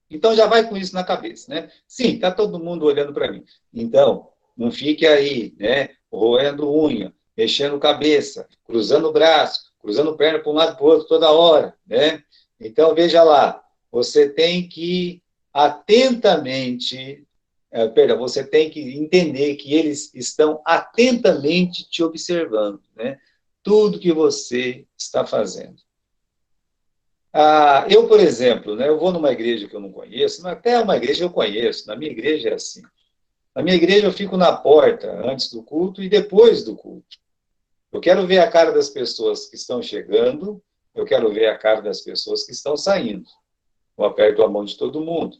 Então já vai com isso na cabeça, né? Sim, está todo mundo olhando para mim. Então, não fique aí, né? Roendo unha, mexendo cabeça, cruzando o braço, cruzando perna para um lado para o outro toda hora, né? Então, veja lá, você tem que atentamente, perdão, você tem que entender que eles estão atentamente te observando, né? Tudo que você está fazendo. Eu, por exemplo, né, eu vou numa igreja que eu não conheço, mas até uma igreja que eu conheço, na minha igreja é assim. Na minha igreja eu fico na porta antes do culto e depois do culto. Eu quero ver a cara das pessoas que estão chegando, eu quero ver a cara das pessoas que estão saindo. Eu aperto a mão de todo mundo.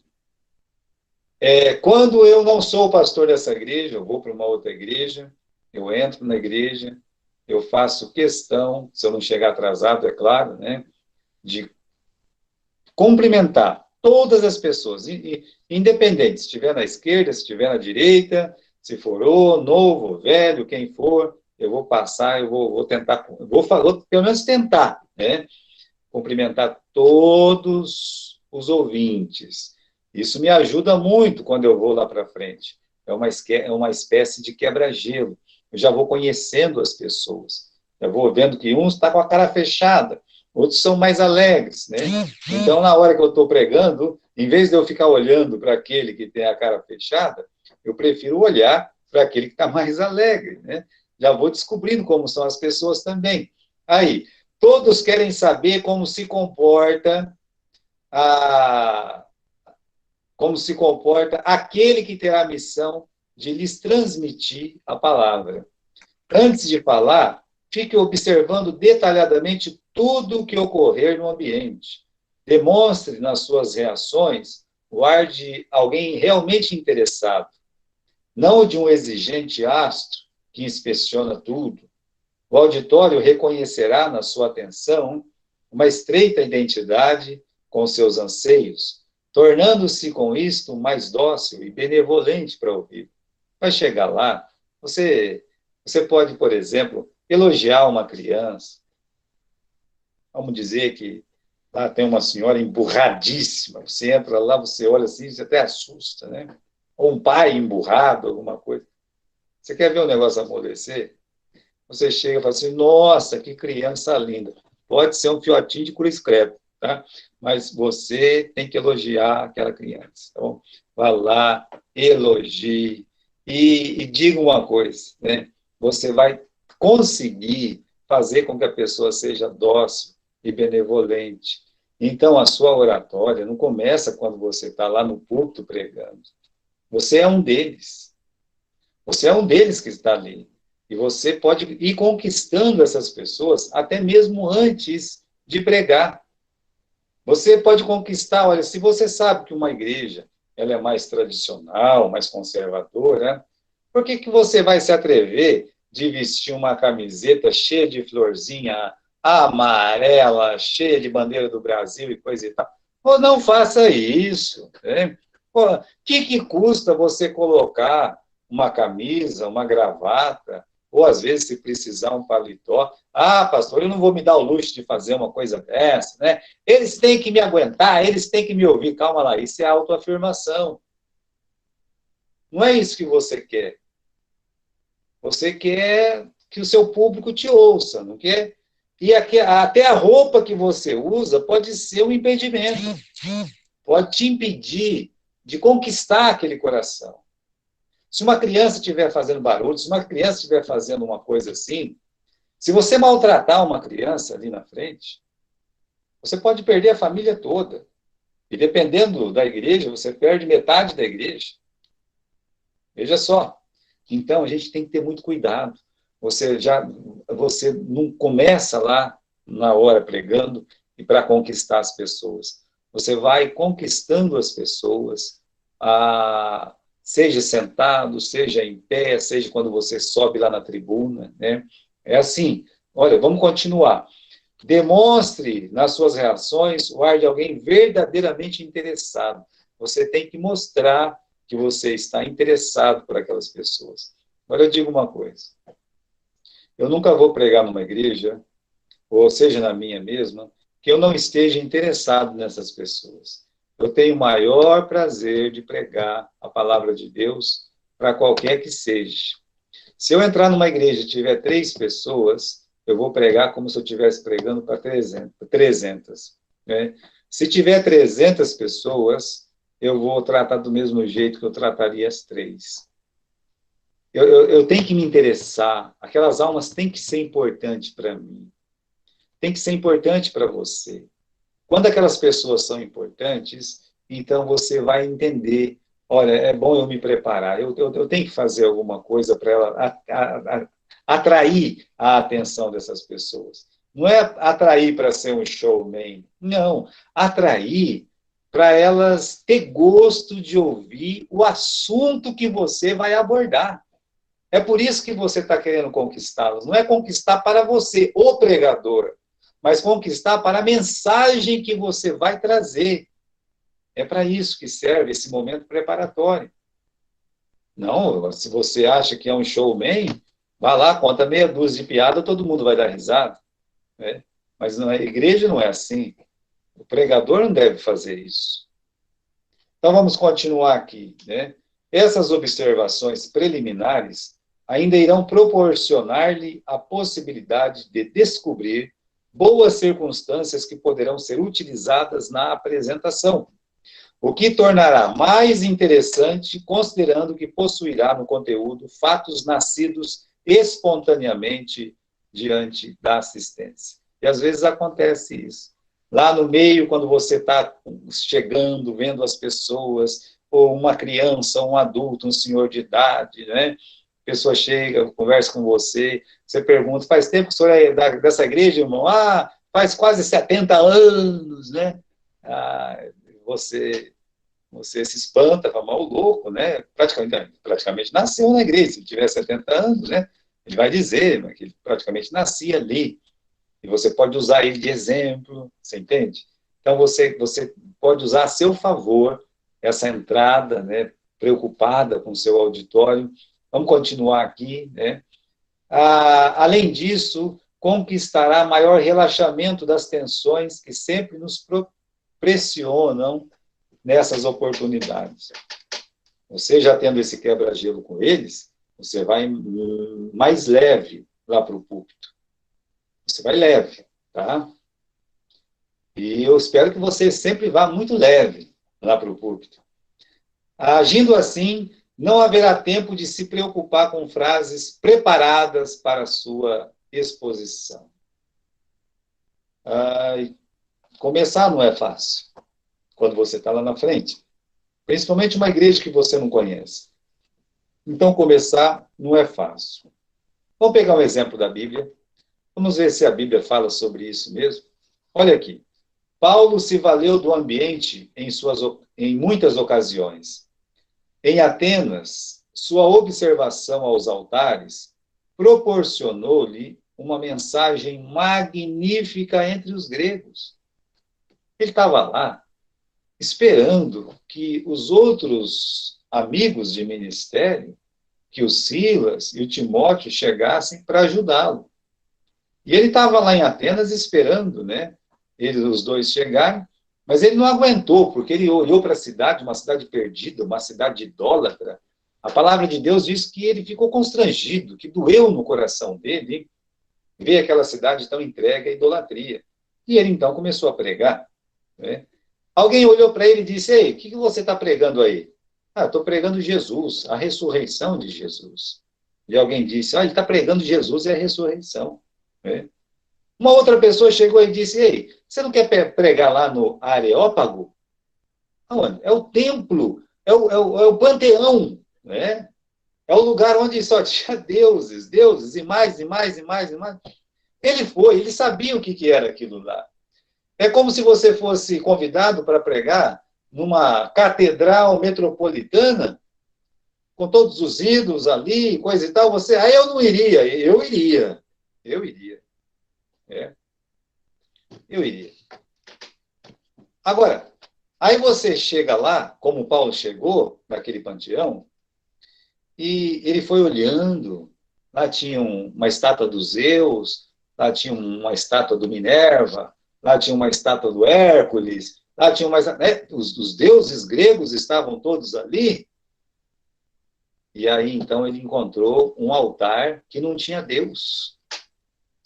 Quando eu não sou o pastor dessa igreja, eu vou para uma outra igreja, eu entro na igreja, eu faço questão, se eu não chegar atrasado, é claro, né, de cumprimentar todas as pessoas, independente, se estiver na esquerda, se estiver na direita, se for novo, velho, quem for, eu vou passar, eu vou tentar, vou pelo menos tentar, né, cumprimentar todos os ouvintes. Isso me ajuda muito quando eu vou lá para frente. É uma espécie de quebra-gelo. Eu já vou conhecendo as pessoas. Eu vou vendo que uns estão com a cara fechada, outros são mais alegres, né? Então, na hora que eu estou pregando, em vez de eu ficar olhando para aquele que tem a cara fechada, eu prefiro olhar para aquele que está mais alegre, né? Já vou descobrindo como são as pessoas também. Aí, todos querem saber como se comporta aquele que terá a missão de lhes transmitir a palavra. Antes de falar, fique observando detalhadamente tudo o que ocorrer no ambiente. Demonstre nas suas reações o ar de alguém realmente interessado, não de um exigente astro que inspeciona tudo. O auditório reconhecerá na sua atenção uma estreita identidade com seus anseios, tornando-se com isto mais dócil e benevolente para ouvir. Vai chegar lá, você pode, por exemplo, elogiar uma criança. Vamos dizer que lá tem uma senhora emburradíssima. Você entra lá, você olha assim, você até assusta, né? Ou um pai emburrado, alguma coisa. Você quer ver o negócio amolecer? Você chega e fala assim, nossa, que criança linda. Pode ser um fiotinho de cruz crepe, tá? Mas você tem que elogiar aquela criança. Então, vá lá, elogie e diga uma coisa, né? Você vai conseguir fazer com que a pessoa seja dócil e benevolente. Então, a sua oratória não começa quando você está lá no púlpito pregando. Você é um deles. Você é um deles que está ali. E você pode ir conquistando essas pessoas até mesmo antes de pregar. Você pode conquistar, olha, se você sabe que uma igreja ela é mais tradicional, mais conservadora, por que você vai se atrever de vestir uma camiseta cheia de florzinha amarela, cheia de bandeira do Brasil e coisa e tal? Ou não faça isso, né? O que custa você colocar uma camisa, uma gravata, ou às vezes, se precisar, um paletó? Ah, pastor, eu não vou me dar o luxo de fazer uma coisa dessa, né? Eles têm que me aguentar, eles têm que me ouvir. Calma lá, isso é autoafirmação. Não é isso que você quer. Você quer que o seu público te ouça, não quer? E até a roupa que você usa pode ser um impedimento. Pode te impedir de conquistar aquele coração. Se uma criança estiver fazendo barulho, se uma criança estiver fazendo uma coisa assim, se você maltratar uma criança ali na frente, você pode perder a família toda. E dependendo da igreja, você perde metade da igreja. Veja só. Então, a gente tem que ter muito cuidado. Você não começa lá na hora pregando e para conquistar as pessoas. Você vai conquistando as pessoas, seja sentado, seja em pé, seja quando você sobe lá na tribuna, né? É assim. Olha, vamos continuar. Demonstre nas suas reações o ar de alguém verdadeiramente interessado. Você tem que mostrar que você está interessado por aquelas pessoas. Agora eu digo uma coisa. Eu nunca vou pregar numa igreja, ou seja, na minha mesma, que eu não esteja interessado nessas pessoas. Eu tenho o maior prazer de pregar a palavra de Deus para qualquer que seja. Se eu entrar numa igreja e tiver 3 pessoas, eu vou pregar como se eu estivesse pregando para 300. Né? Se tiver 300 pessoas, eu vou tratar do mesmo jeito que eu trataria as 3. Eu tenho que me interessar, aquelas almas têm que ser importantes para mim, tem que ser importante para você. Quando aquelas pessoas são importantes, então você vai entender, olha, é bom eu me preparar, eu tenho que fazer alguma coisa para ela atrair a atenção dessas pessoas. Não é atrair para ser um showman, não, atrair para elas ter gosto de ouvir o assunto que você vai abordar. É por isso que você está querendo conquistá-los. Não é conquistar para você, o pregador, mas conquistar para a mensagem que você vai trazer. É para isso que serve esse momento preparatório. Não, se você acha que é um showman, vá lá, conta meia dúzia de piada, todo mundo vai dar risada. Né? Mas a igreja não é assim. O pregador não deve fazer isso. Então vamos continuar aqui. Né? Essas observações preliminares ainda irão proporcionar-lhe a possibilidade de descobrir boas circunstâncias que poderão ser utilizadas na apresentação, o que tornará mais interessante, considerando que possuirá no conteúdo fatos nascidos espontaneamente diante da assistência. E às vezes acontece isso. Lá no meio, quando você está chegando, vendo as pessoas, ou uma criança, um adulto, um senhor de idade, né? A pessoa chega, conversa com você, você pergunta, faz tempo que o senhor é dessa igreja, irmão? Ah, faz quase 70 anos, né? Ah, você se espanta, fala, mal louco, né? Praticamente nasceu na igreja, se tiver 70 anos, né? Ele vai dizer, né, que ele praticamente nascia ali. E você pode usar ele de exemplo, você entende? Então, você pode usar a seu favor essa entrada, né, preocupada com o seu auditório. Vamos continuar aqui, né? Além disso, conquistará maior relaxamento das tensões que sempre nos pressionam nessas oportunidades. Você já tendo esse quebra-gelo com eles, você vai mais leve lá para o púlpito. Você vai leve, tá? E eu espero que você sempre vá muito leve lá para o púlpito. Agindo assim, não haverá tempo de se preocupar com frases preparadas para a sua exposição. Começar não é fácil, quando você está lá na frente. Principalmente uma igreja que você não conhece. Então, começar não é fácil. Vamos pegar um exemplo da Bíblia. Vamos ver se a Bíblia fala sobre isso mesmo. Olha aqui. Paulo se valeu do ambiente em muitas ocasiões. Em Atenas, sua observação aos altares proporcionou-lhe uma mensagem magnífica entre os gregos. Ele estava lá esperando que os outros amigos de ministério, que o Silas e o Timóteo chegassem para ajudá-lo. E ele estava lá em Atenas esperando, né, os dois chegarem, mas ele não aguentou, porque ele olhou para a cidade, uma cidade perdida, uma cidade idólatra. A palavra de Deus diz que ele ficou constrangido, que doeu no coração dele ver aquela cidade tão entregue à idolatria. E ele então começou a pregar, né? Alguém olhou para ele e disse, ei, o que você está pregando aí? Ah, estou pregando Jesus, a ressurreição de Jesus. E alguém disse, ele está pregando Jesus e a ressurreição, né? Uma outra pessoa chegou e disse, ei, você não quer pregar lá no Areópago? Aonde? É o templo, é o panteão, né? É o lugar onde só tinha deuses, e mais, e mais, e mais, e mais. Ele foi, ele sabia o que era aquilo lá. É como se você fosse convidado para pregar numa catedral metropolitana, com todos os ídolos ali, coisa e tal. Eu não iria, eu iria. É, eu iria. Agora, aí você chega lá, como Paulo chegou, naquele panteão, e ele foi olhando, lá tinha uma estátua dos Zeus, lá tinha uma estátua do Minerva, lá tinha uma estátua do Hércules, lá tinha mais, né, os deuses gregos estavam todos ali. E aí, então, ele encontrou um altar que não tinha Deus.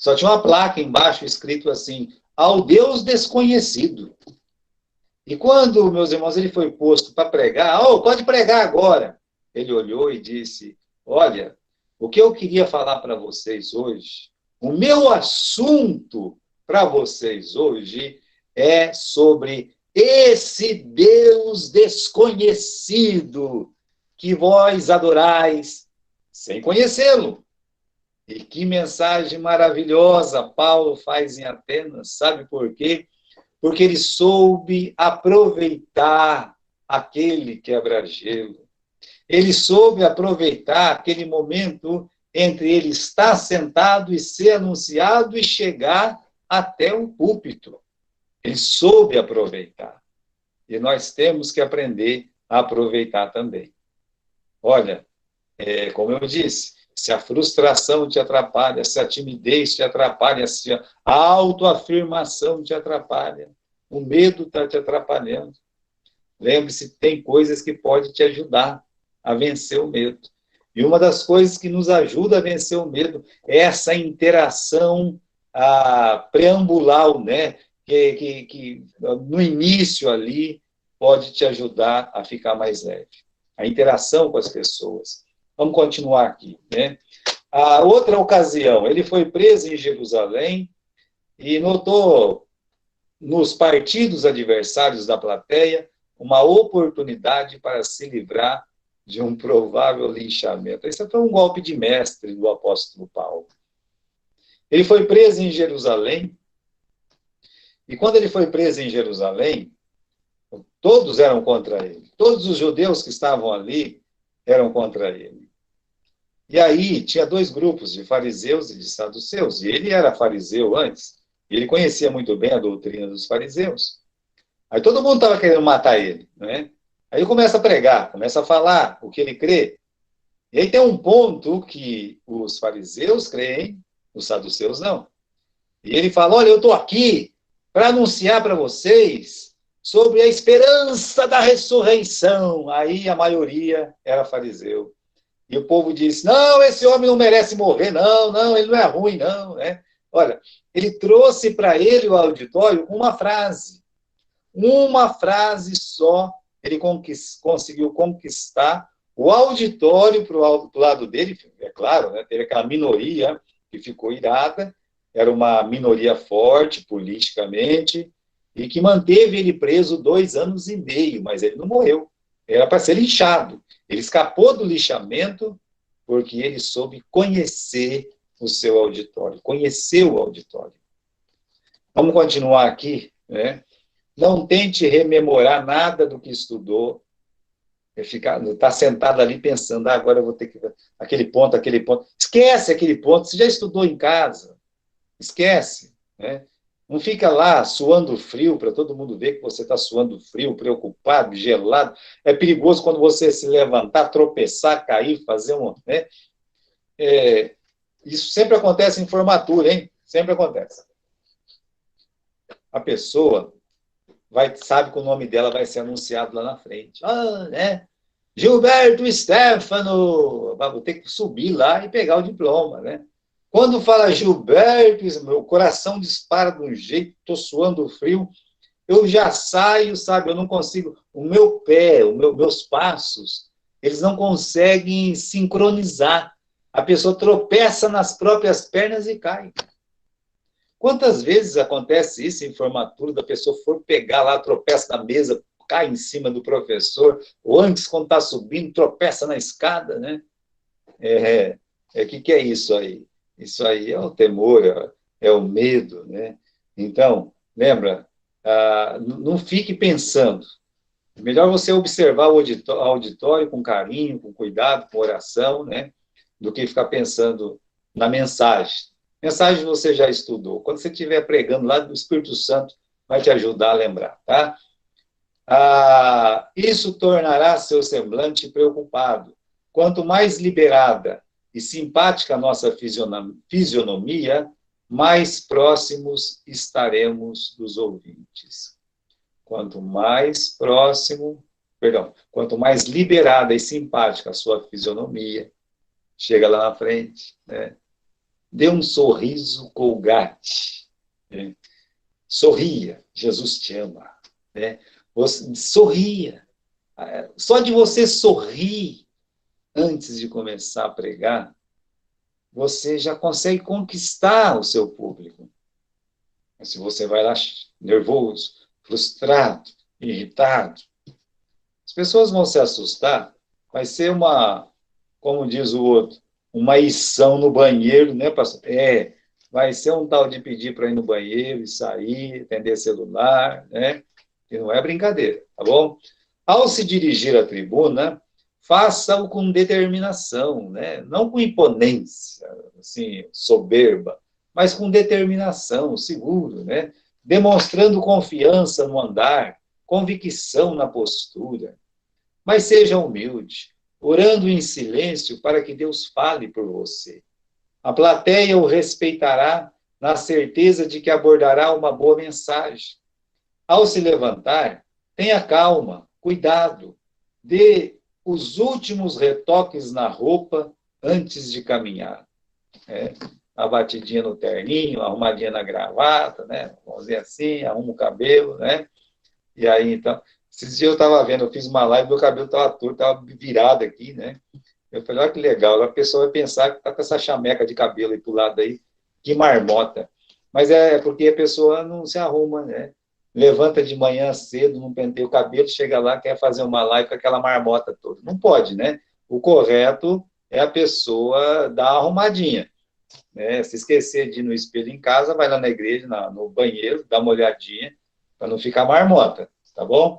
Só tinha uma placa embaixo escrito assim, ao Deus desconhecido. E quando, meus irmãos, ele foi posto para pregar, pode pregar agora. Ele olhou e disse, olha, o que eu queria falar para vocês hoje, o meu assunto para vocês hoje é sobre esse Deus desconhecido que vós adorais sem conhecê-lo. E que mensagem maravilhosa Paulo faz em Atenas, sabe por quê? Porque ele soube aproveitar aquele quebra-gelo. Ele soube aproveitar aquele momento entre ele estar sentado e ser anunciado e chegar até o púlpito. Ele soube aproveitar. E nós temos que aprender a aproveitar também. Olha, como eu disse, se a frustração te atrapalha, se a timidez te atrapalha, se a autoafirmação te atrapalha, o medo está te atrapalhando. Lembre-se, tem coisas que podem te ajudar a vencer o medo. E uma das coisas que nos ajuda a vencer o medo é essa interação preambular, né? Que no início ali pode te ajudar a ficar mais leve. A interação com as pessoas. Vamos continuar aqui, né? A outra ocasião, ele foi preso em Jerusalém e notou nos partidos adversários da plateia uma oportunidade para se livrar de um provável linchamento. Esse foi um golpe de mestre do apóstolo Paulo. Ele foi preso em Jerusalém, e quando ele foi preso em Jerusalém, todos eram contra ele. Todos os judeus que estavam ali eram contra ele. E aí tinha dois grupos, de fariseus e de saduceus. E ele era fariseu antes, e ele conhecia muito bem a doutrina dos fariseus. Aí todo mundo estava querendo matar ele, né? Aí ele começa a pregar, começa a falar o que ele crê. E aí tem um ponto que os fariseus creem, os saduceus não. E ele fala, olha, eu estou aqui para anunciar para vocês sobre a esperança da ressurreição. Aí a maioria era fariseu. E o povo disse, não, esse homem não merece morrer, não, ele não é ruim, não. Né? Olha, ele trouxe para ele o auditório uma frase só, ele conseguiu conquistar o auditório para o lado dele, é claro, né? Teve aquela minoria que ficou irada, era uma minoria forte politicamente, e que manteve ele preso 2 anos e meio, mas ele não morreu, era para ser linchado. Ele escapou do lixamento porque ele soube conhecer o seu auditório, conheceu o auditório. Vamos continuar aqui, né? Não tente rememorar nada do que estudou, está sentado ali pensando, agora eu vou ter que... aquele ponto. Esquece aquele ponto, você já estudou em casa. Esquece. Né? Não fica lá suando frio, para todo mundo ver que você está suando frio, preocupado, gelado. É perigoso quando você se levantar, tropeçar, cair, fazer um... Né? Isso sempre acontece em formatura, hein? Sempre acontece. A pessoa sabe que o nome dela vai ser anunciado lá na frente. Né? Gilberto Stefano! Vou ter que subir lá e pegar o diploma, né? Quando fala Gilberto, meu coração dispara de um jeito, estou suando frio, eu já saio, sabe? Eu não consigo... O meu pé, meus passos, eles não conseguem sincronizar. A pessoa tropeça nas próprias pernas e cai. Quantas vezes acontece isso em formatura, da pessoa for pegar lá, tropeça na mesa, cai em cima do professor, ou antes, quando está subindo, tropeça na escada, né? Que é isso aí? Isso aí é o temor, é o medo, né? Então, lembra, não fique pensando. É melhor você observar o auditório com carinho, com cuidado, com oração, né? Do que ficar pensando na mensagem. Mensagem você já estudou. Quando você estiver pregando lá, o Espírito Santo vai te ajudar a lembrar, tá? Isso tornará seu semblante preocupado. Quanto mais liberada e simpática a nossa fisionomia, mais próximos estaremos dos ouvintes. Quanto mais liberada e simpática a sua fisionomia, chega lá na frente, né? Dê um sorriso colgate. Né? Sorria, Jesus te ama. Né? Sorria. Só de você sorrir antes de começar a pregar, você já consegue conquistar o seu público. Mas se você vai lá nervoso, frustrado, irritado, as pessoas vão se assustar, vai ser como diz o outro, uma ição no banheiro, né, pastor? Vai ser um tal de pedir para ir no banheiro e sair, atender celular, né? Que não é brincadeira, tá bom? Ao se dirigir à tribuna, faça-o com determinação, né? Não com imponência, assim, soberba, mas com determinação, seguro, né? Demonstrando confiança no andar, convicção na postura. Mas seja humilde, orando em silêncio para que Deus fale por você. A plateia o respeitará na certeza de que abordará uma boa mensagem. Ao se levantar, tenha calma, cuidado, dê os últimos retoques na roupa antes de caminhar. Uma batidinha no terninho, arrumadinha na gravata, né? Vamos dizer assim, arruma o cabelo, né? E aí, então... Esses dias eu estava vendo, eu fiz uma live, meu cabelo estava torto, estava virado aqui, né? Eu falei, olha que legal, a pessoa vai pensar que está com essa chameca de cabelo aí pro lado aí, que marmota. Mas é porque a pessoa não se arruma, né? levanta de manhã cedo, não penteia o cabelo, chega lá, quer fazer uma live com aquela marmota toda. Não pode, né? O correto é a pessoa dar uma arrumadinha. Né? Se esquecer de ir no espelho em casa, vai lá na igreja, no banheiro, dá uma olhadinha, para não ficar marmota, tá bom?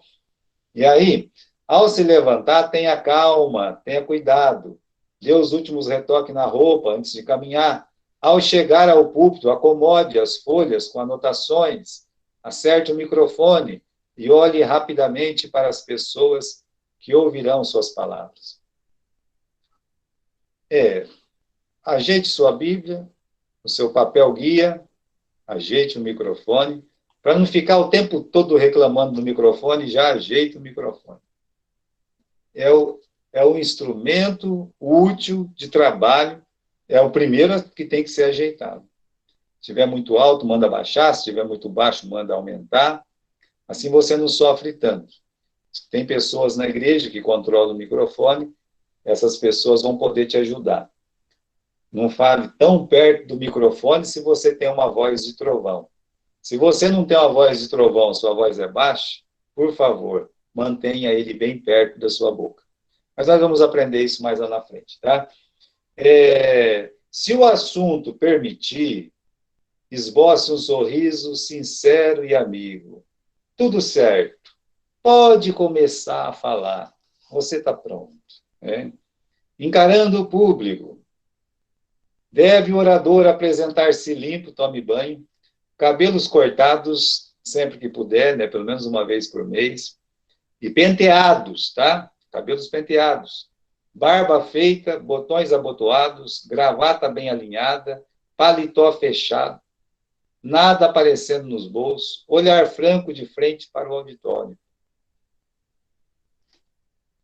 E aí, ao se levantar, tenha calma, tenha cuidado. Dê os últimos retoques na roupa antes de caminhar. Ao chegar ao púlpito, acomode as folhas com anotações, acerte o microfone e olhe rapidamente para as pessoas que ouvirão suas palavras. Ajeite sua Bíblia, o seu papel guia, ajeite o microfone, para não ficar o tempo todo reclamando do microfone, já ajeite o microfone. É o instrumento útil de trabalho, é o primeiro que tem que ser ajeitado. Se estiver muito alto, manda baixar, se estiver muito baixo, manda aumentar. Assim você não sofre tanto. Tem pessoas na igreja que controlam o microfone, essas pessoas vão poder te ajudar. Não fale tão perto do microfone se você tem uma voz de trovão. Se você não tem uma voz de trovão, sua voz é baixa, por favor, mantenha ele bem perto da sua boca. Mas nós vamos aprender isso mais lá na frente, tá? Se o assunto permitir, esboce um sorriso sincero e amigo. Tudo certo. Pode começar a falar. Você está pronto. Né? Encarando o público. Deve o orador apresentar-se limpo, tome banho. Cabelos cortados sempre que puder, né? Pelo menos uma vez por mês. E penteados, tá? Cabelos penteados. Barba feita, botões abotoados, gravata bem alinhada, paletó fechado, nada aparecendo nos bolsos, olhar franco de frente para o auditório.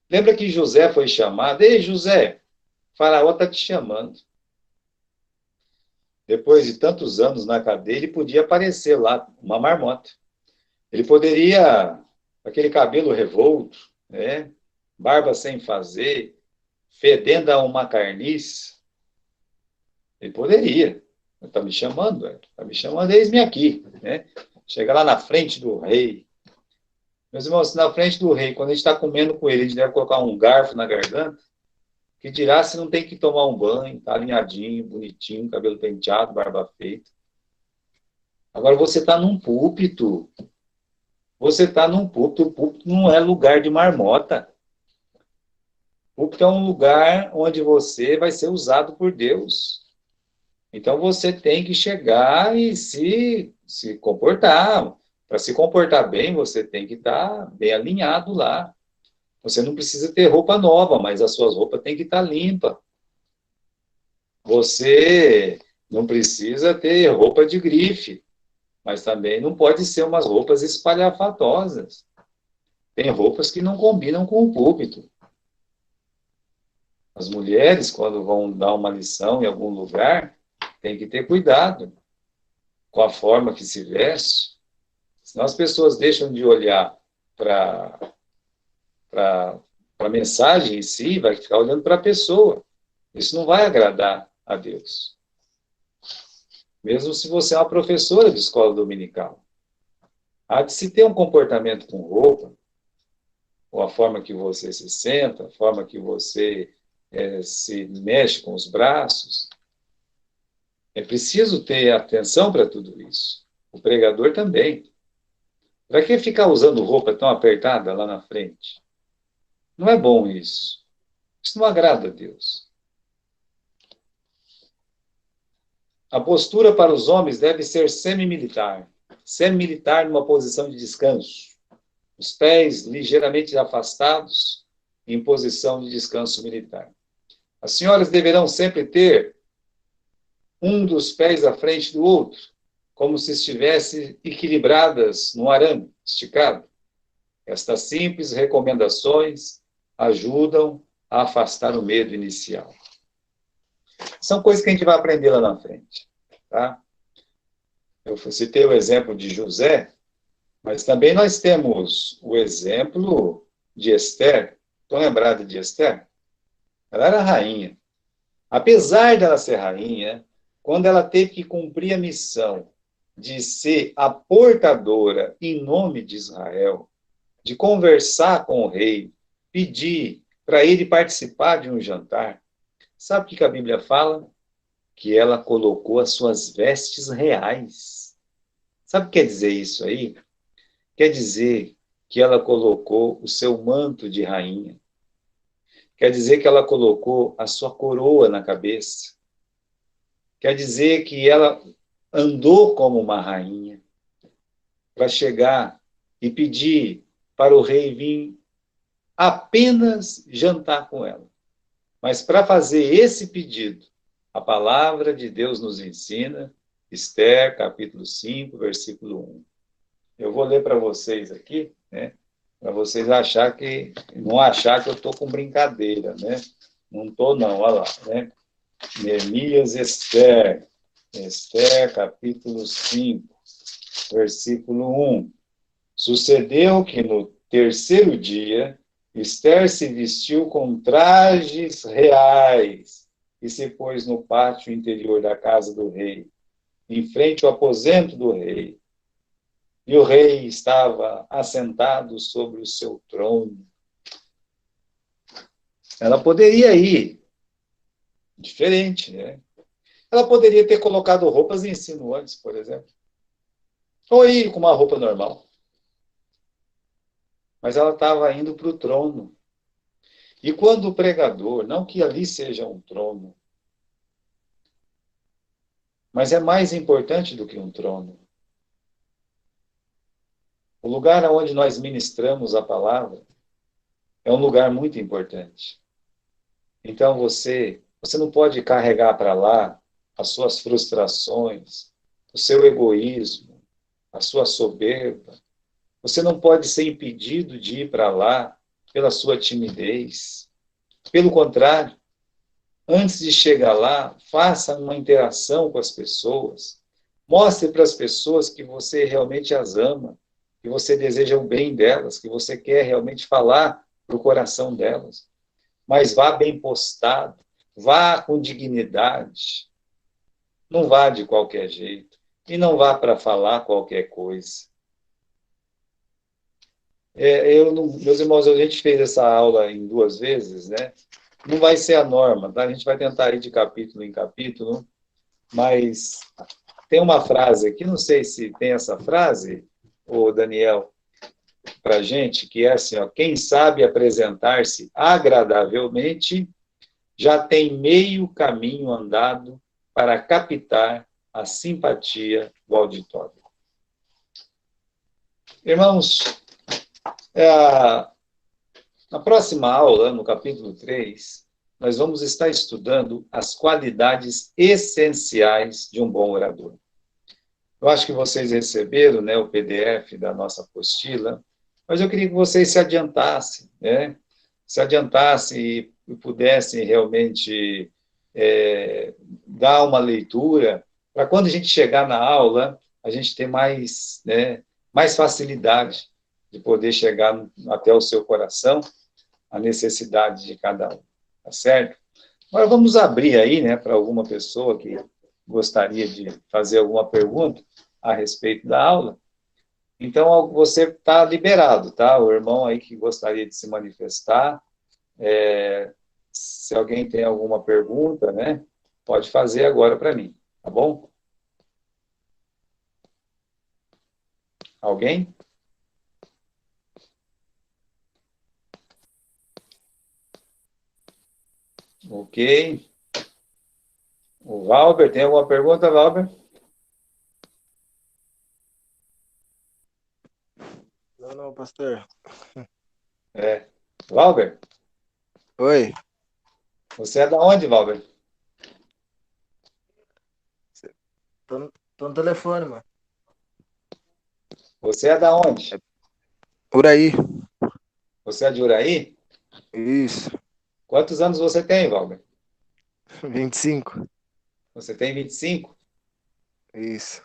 Lembra que José foi chamado? Ei, José, Faraó está te chamando. Depois de tantos anos na cadeia, ele podia aparecer lá, uma marmota. Ele poderia, aquele cabelo revolto, né? Barba sem fazer, fedendo a uma carniça. Ele poderia. Está me chamando, está me chamando, eis-me aqui. Né? Chega lá na frente do rei. Meus irmãos, na frente do rei, quando a gente está comendo com ele, a gente deve colocar um garfo na garganta, que dirá se não tem que tomar um banho, tá alinhadinho, bonitinho, cabelo penteado, barba feita. Agora você está num púlpito. Você está num púlpito. O púlpito não é lugar de marmota. O púlpito é um lugar onde você vai ser usado por Deus. Então você tem que chegar e se comportar. Para se comportar bem, você tem que estar bem alinhado lá. Você não precisa ter roupa nova, mas as suas roupas têm que estar limpas. Você não precisa ter roupa de grife, mas também não pode ser umas roupas espalhafatosas. Tem roupas que não combinam com o púlpito. As mulheres, quando vão dar uma lição em algum lugar, tem que ter cuidado com a forma que se veste. Senão as pessoas deixam de olhar para a mensagem em si, vai ficar olhando para a pessoa. Isso não vai agradar a Deus. Mesmo se você é uma professora de escola dominical. Há de se ter um comportamento com roupa, ou a forma que você se senta, a forma que você se mexe com os braços. É preciso ter atenção para tudo isso. O pregador também. Para que ficar usando roupa tão apertada lá na frente? Não é bom isso. Isso não agrada a Deus. A postura para os homens deve ser semi-militar. Semi-militar numa posição de descanso. Os pés ligeiramente afastados em posição de descanso militar. As senhoras deverão sempre ter um dos pés à frente do outro, como se estivessem equilibradas no arame esticado. Estas simples recomendações ajudam a afastar o medo inicial. São coisas que a gente vai aprender lá na frente. Tá? Eu citei o exemplo de José, mas também nós temos o exemplo de Esther. Estão lembrados de Esther? Ela era rainha. Apesar dela ser rainha, quando ela teve que cumprir a missão de ser a portadora em nome de Israel, de conversar com o rei, pedir para ele participar de um jantar, sabe o que a Bíblia fala? Que ela colocou as suas vestes reais. Sabe o que quer dizer isso aí? Quer dizer que ela colocou o seu manto de rainha. Quer dizer que ela colocou a sua coroa na cabeça. Quer dizer que ela andou como uma rainha para chegar e pedir para o rei vir apenas jantar com ela. Mas para fazer esse pedido, a palavra de Deus nos ensina, Esther, capítulo 5, versículo 1. Eu vou ler para vocês aqui, né? Para vocês não achar que eu estou com brincadeira, né? Não estou, não, olha lá, né? Neemias, Esther, capítulo 5, versículo 1. Sucedeu que no terceiro dia, Esther se vestiu com trajes reais e se pôs no pátio interior da casa do rei, em frente ao aposento do rei. E o rei estava assentado sobre o seu trono. Ela poderia ir diferente, né? Ela poderia ter colocado roupas insinuantes, por exemplo. Ou ir com uma roupa normal. Mas ela estava indo para o trono. E quando o pregador, não que ali seja um trono, mas é mais importante do que um trono. O lugar onde nós ministramos a palavra é um lugar muito importante. Então você não pode carregar para lá as suas frustrações, o seu egoísmo, a sua soberba. Você não pode ser impedido de ir para lá pela sua timidez. Pelo contrário, antes de chegar lá, faça uma interação com as pessoas. Mostre para as pessoas que você realmente as ama, que você deseja o bem delas, que você quer realmente falar para o coração delas. Mas vá bem postado, vá com dignidade. Não vá de qualquer jeito. E não vá para falar qualquer coisa. Meus irmãos, a gente fez essa aula em 2 vezes, né? Não vai ser a norma, tá? A gente vai tentar ir de capítulo em capítulo, mas tem uma frase aqui, não sei se tem essa frase, o Daniel, para a gente, que é assim, ó, quem sabe apresentar-se agradavelmente já tem meio caminho andado para captar a simpatia do auditório. Irmãos, na próxima aula, no capítulo 3, nós vamos estar estudando as qualidades essenciais de um bom orador. Eu acho que vocês receberam, né, o PDF da nossa apostila, mas eu queria que vocês se adiantassem, né? Se adiantassem e pudessem realmente dar uma leitura, para quando a gente chegar na aula, a gente ter mais, né, mais facilidade de poder chegar até o seu coração a necessidade de cada um, tá certo? Agora vamos abrir aí, né, para alguma pessoa que gostaria de fazer alguma pergunta a respeito da aula. Então, você está liberado, tá? O irmão aí que gostaria de se manifestar, se alguém tem alguma pergunta, né, pode fazer agora para mim, tá bom? Alguém? Ok. O Valber, tem alguma pergunta, Valber? Não, pastor. Valber? Oi. Você é da onde, Valber? Tô no telefone, mano. Você é da onde? Por aí. Você é de Uraí? Isso. Quantos anos você tem, Valber? 25. Você tem 25? Isso.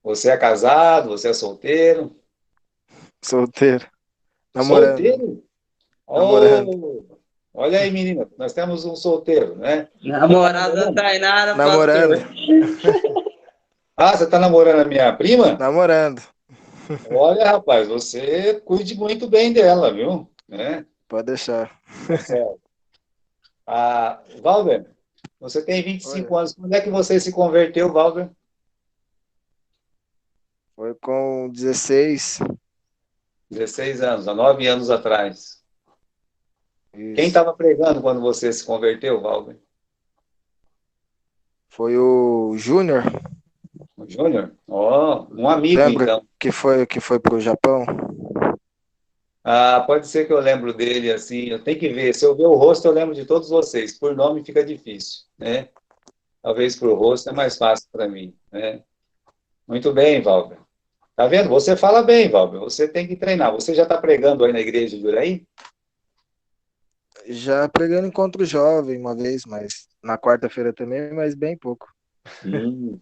Você é casado? Você é solteiro? Solteiro. Namorando. Solteiro? Namorando. Oh, olha aí, menina, nós temos um solteiro, né? Namorada da Tainara, Namorando. pastor. Ah, você está namorando a minha prima? Namorando. Olha, rapaz, você cuide muito bem dela, viu? Né? Pode deixar. Tá certo. Ah, Valber, você tem vinte e Oi. cinco anos. Quando é que você se converteu, Valber? Foi com 16. 16 anos, há 9 anos atrás. Quem Isso. estava pregando quando você se converteu, Valber? Foi o Júnior. O Júnior? Ó, um amigo, Lembra então. que foi pro Japão? Ah, pode ser que eu lembro dele, assim, eu tenho que ver. Se eu ver o rosto, eu lembro de todos vocês. Por nome fica difícil, né? Talvez por rosto é mais fácil para mim, né? Muito bem, Valber. Tá vendo? Você fala bem, Valber. Você tem que treinar. Você já está pregando aí na igreja de Uraí? Já pregando encontro jovem uma vez, mas na quarta-feira também, mas bem pouco. Hum.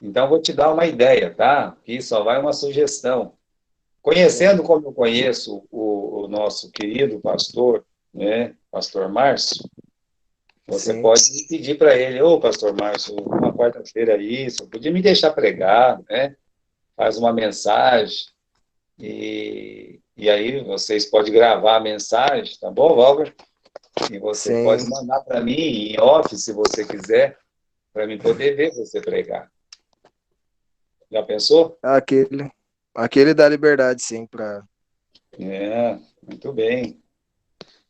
Então, vou te dar uma ideia, tá? Aqui só vai uma sugestão. Sim, Conhecendo como eu conheço o nosso querido pastor, né? Pastor Márcio, você sim, pode pedir para ele, ô, pastor Márcio, uma quarta-feira isso, podia me deixar pregar, né? Faz uma mensagem e aí vocês podem gravar a mensagem, tá bom, Valber? E você pode sim. mandar para mim em off, se você quiser, para mim poder ver você pregar. Já pensou? Aquele dá liberdade, sim, para. É, muito bem.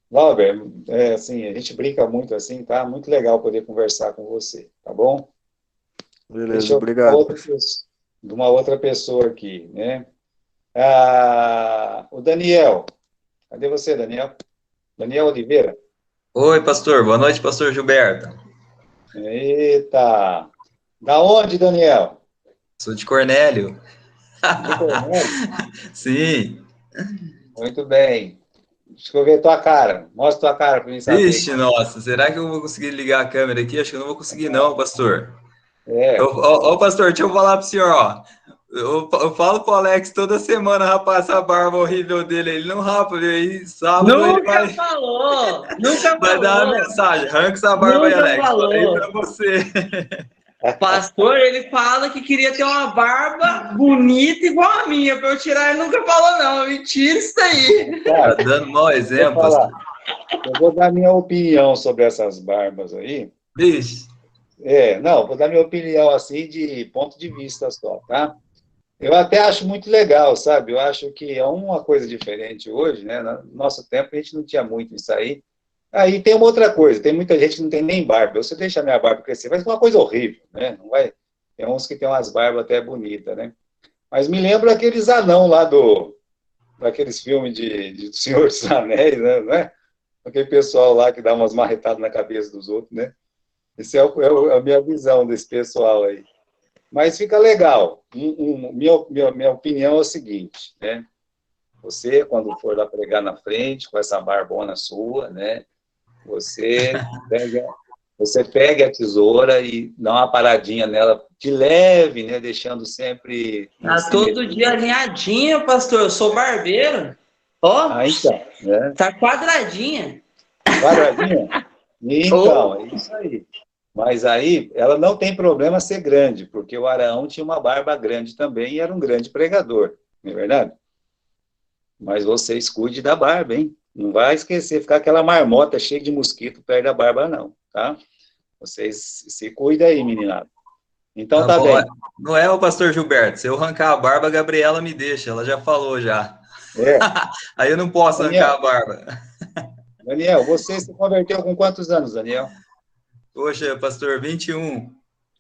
Valber, é assim, a gente brinca muito assim, tá? Muito legal poder conversar com você, tá bom? Deixa Beleza, eu obrigado. de uma outra pessoa aqui, né? Ah, o Daniel. Cadê você, Daniel? Daniel Oliveira. Oi, pastor. Boa noite, pastor Gilberto. Eita! Da onde, Daniel? Sou de Cornélio. De Cornélio? Sim. Muito bem. Deixa eu ver tua cara. Mostra tua cara para mim saber. Vixe, nossa, será que eu vou conseguir ligar a câmera aqui? Acho que eu não vou conseguir, não, pastor. É. Ô, pastor, deixa eu falar pro senhor, ó. Eu falo pro Alex toda semana rapar essa barba horrível dele. Ele não rapa, viu? Aí sábado ele Nunca falou, nunca vai dar uma falou, mensagem. Arranca essa barba aí, nunca Alex. Falei falou. pra você. Pastor, ele fala que queria ter uma barba bonita igual a minha, pra eu tirar. Ele nunca falou, não. Mentira isso aí. Tá Cara, dando mau vou exemplo, falar. pastor. Eu vou dar minha opinião sobre essas barbas aí. Vixe. Não, vou dar minha opinião assim de ponto de vista só, tá? Eu até acho muito legal, sabe? Eu acho que é uma coisa diferente hoje, né? No nosso tempo a gente não tinha muito isso aí. Aí tem uma outra coisa, tem muita gente que não tem nem barba. Você deixa a minha barba crescer, vai ser uma coisa horrível, né? Não vai. Tem uns que tem umas barbas até bonitas, né? Mas me lembra aqueles anão lá daqueles filmes de Senhor dos Anéis, né? Não é? Aquele pessoal lá que dá umas marretadas na cabeça dos outros, né? Essa é a minha visão desse pessoal aí. Mas fica legal. Minha opinião é o seguinte, né? Você, quando for lá pregar na frente, com essa barbona sua, né? Você pega, você pega a tesoura e dá uma paradinha nela de leve, né? Deixando sempre em Tá todo dia simetria. alinhadinha, pastor. Eu sou barbeiro. Ó, Ah, então, né? tá quadradinha. Quadradinha? Ô, Então, é isso aí. Mas aí, ela não tem problema ser grande, porque o Araão tinha uma barba grande também e era um grande pregador, não é verdade? Mas vocês cuidem da barba, hein? Não vai esquecer, ficar aquela marmota cheia de mosquito perto da barba, não, tá? Vocês se cuidem aí, meninada. Então Tá tá bom. bem. Não é o pastor Gilberto. Se eu arrancar a barba, a Gabriela me deixa. Ela já falou já. É. Aí eu não posso arrancar Daniel, a barba. Daniel, você se converteu com quantos anos, Daniel? Poxa, pastor, 21.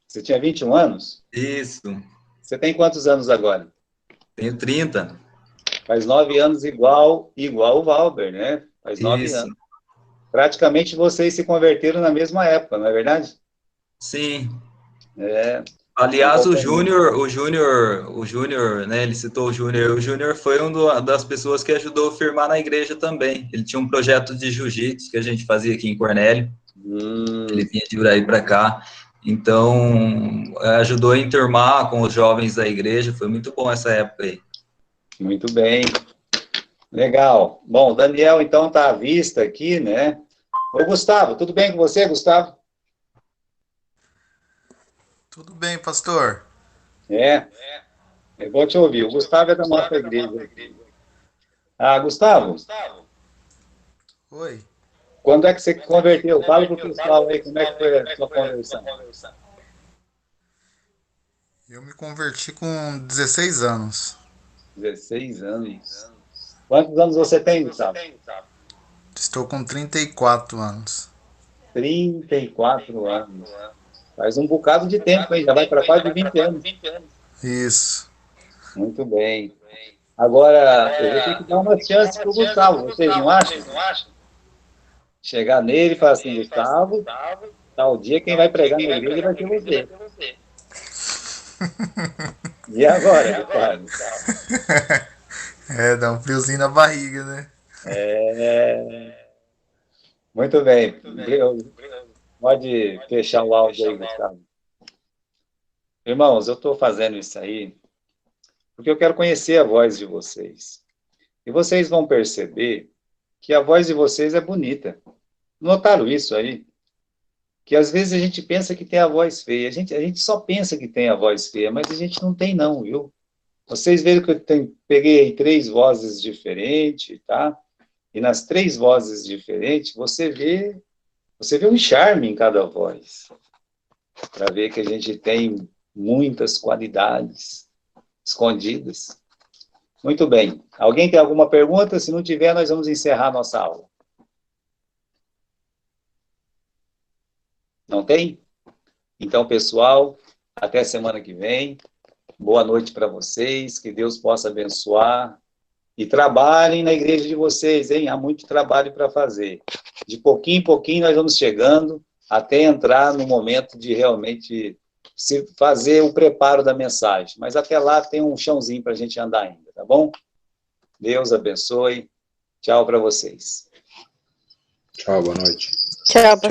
Você tinha 21 anos? Isso. Você tem quantos anos agora? Tenho 30. Faz 9 anos igual o Valber, né? Faz nove Isso. anos. Praticamente vocês se converteram na mesma época, não é verdade? Sim. É, um Aliás, companheiro. O Júnior, né? Ele citou o Júnior. O Júnior foi das pessoas que ajudou a firmar na igreja também. Ele tinha um projeto de jiu-jitsu que a gente fazia aqui em Cornélio. Ele Hum, vinha de Uraí para cá. Então, ajudou a enturmar com os jovens da igreja. Foi muito bom essa época aí. muito bem. Legal. Bom, o Daniel, então, está à vista aqui, né? Ô, Gustavo, tudo bem com você, Gustavo? Tudo bem, pastor? É bom te ouvir. O Gustavo é da nossa igreja. Ah, Gustavo, Oi. quando é que você converteu? Fala para o pessoal aí como é que foi a sua conversão. Eu me converti com 16 anos. 16 anos. Quantos anos você tem, Gustavo? Estou com 34 anos. 34 anos. Faz um bocado de tempo, hein? Já vai para quase 20 anos. Isso. Muito bem. Agora, eu vou ter que dar uma chance para o Gustavo, vocês não acham? Chegar nele e falar assim, Gustavo, tal dia quem vai pregar na igreja vai ser você. E agora, Gustavo? Dá um friozinho na barriga, né? Muito bem. Pode fechar o áudio aí, Gustavo. Irmãos, eu estou fazendo isso aí porque eu quero conhecer a voz de vocês. E vocês vão perceber que a voz de vocês é bonita. Notaram isso aí? Que às vezes a gente pensa que tem a voz feia. A gente só pensa que tem a voz feia, mas a gente não tem não, viu? Vocês viram que eu peguei 3 vozes diferentes, tá? E nas 3 vozes diferentes, você vê um charme em cada voz. Para ver que a gente tem muitas qualidades escondidas. Muito bem. Alguém tem alguma pergunta? Se não tiver, nós vamos encerrar a nossa aula. Não tem? Então, pessoal, até semana que vem. Boa noite para vocês. Que Deus possa abençoar. E trabalhem na igreja de vocês, hein? Há muito trabalho para fazer. De pouquinho em pouquinho nós vamos chegando até entrar no momento de realmente se fazer o preparo da mensagem. Mas até lá tem um chãozinho para a gente andar ainda, tá bom? Deus abençoe. Tchau para vocês. Tchau, boa noite. Tchau.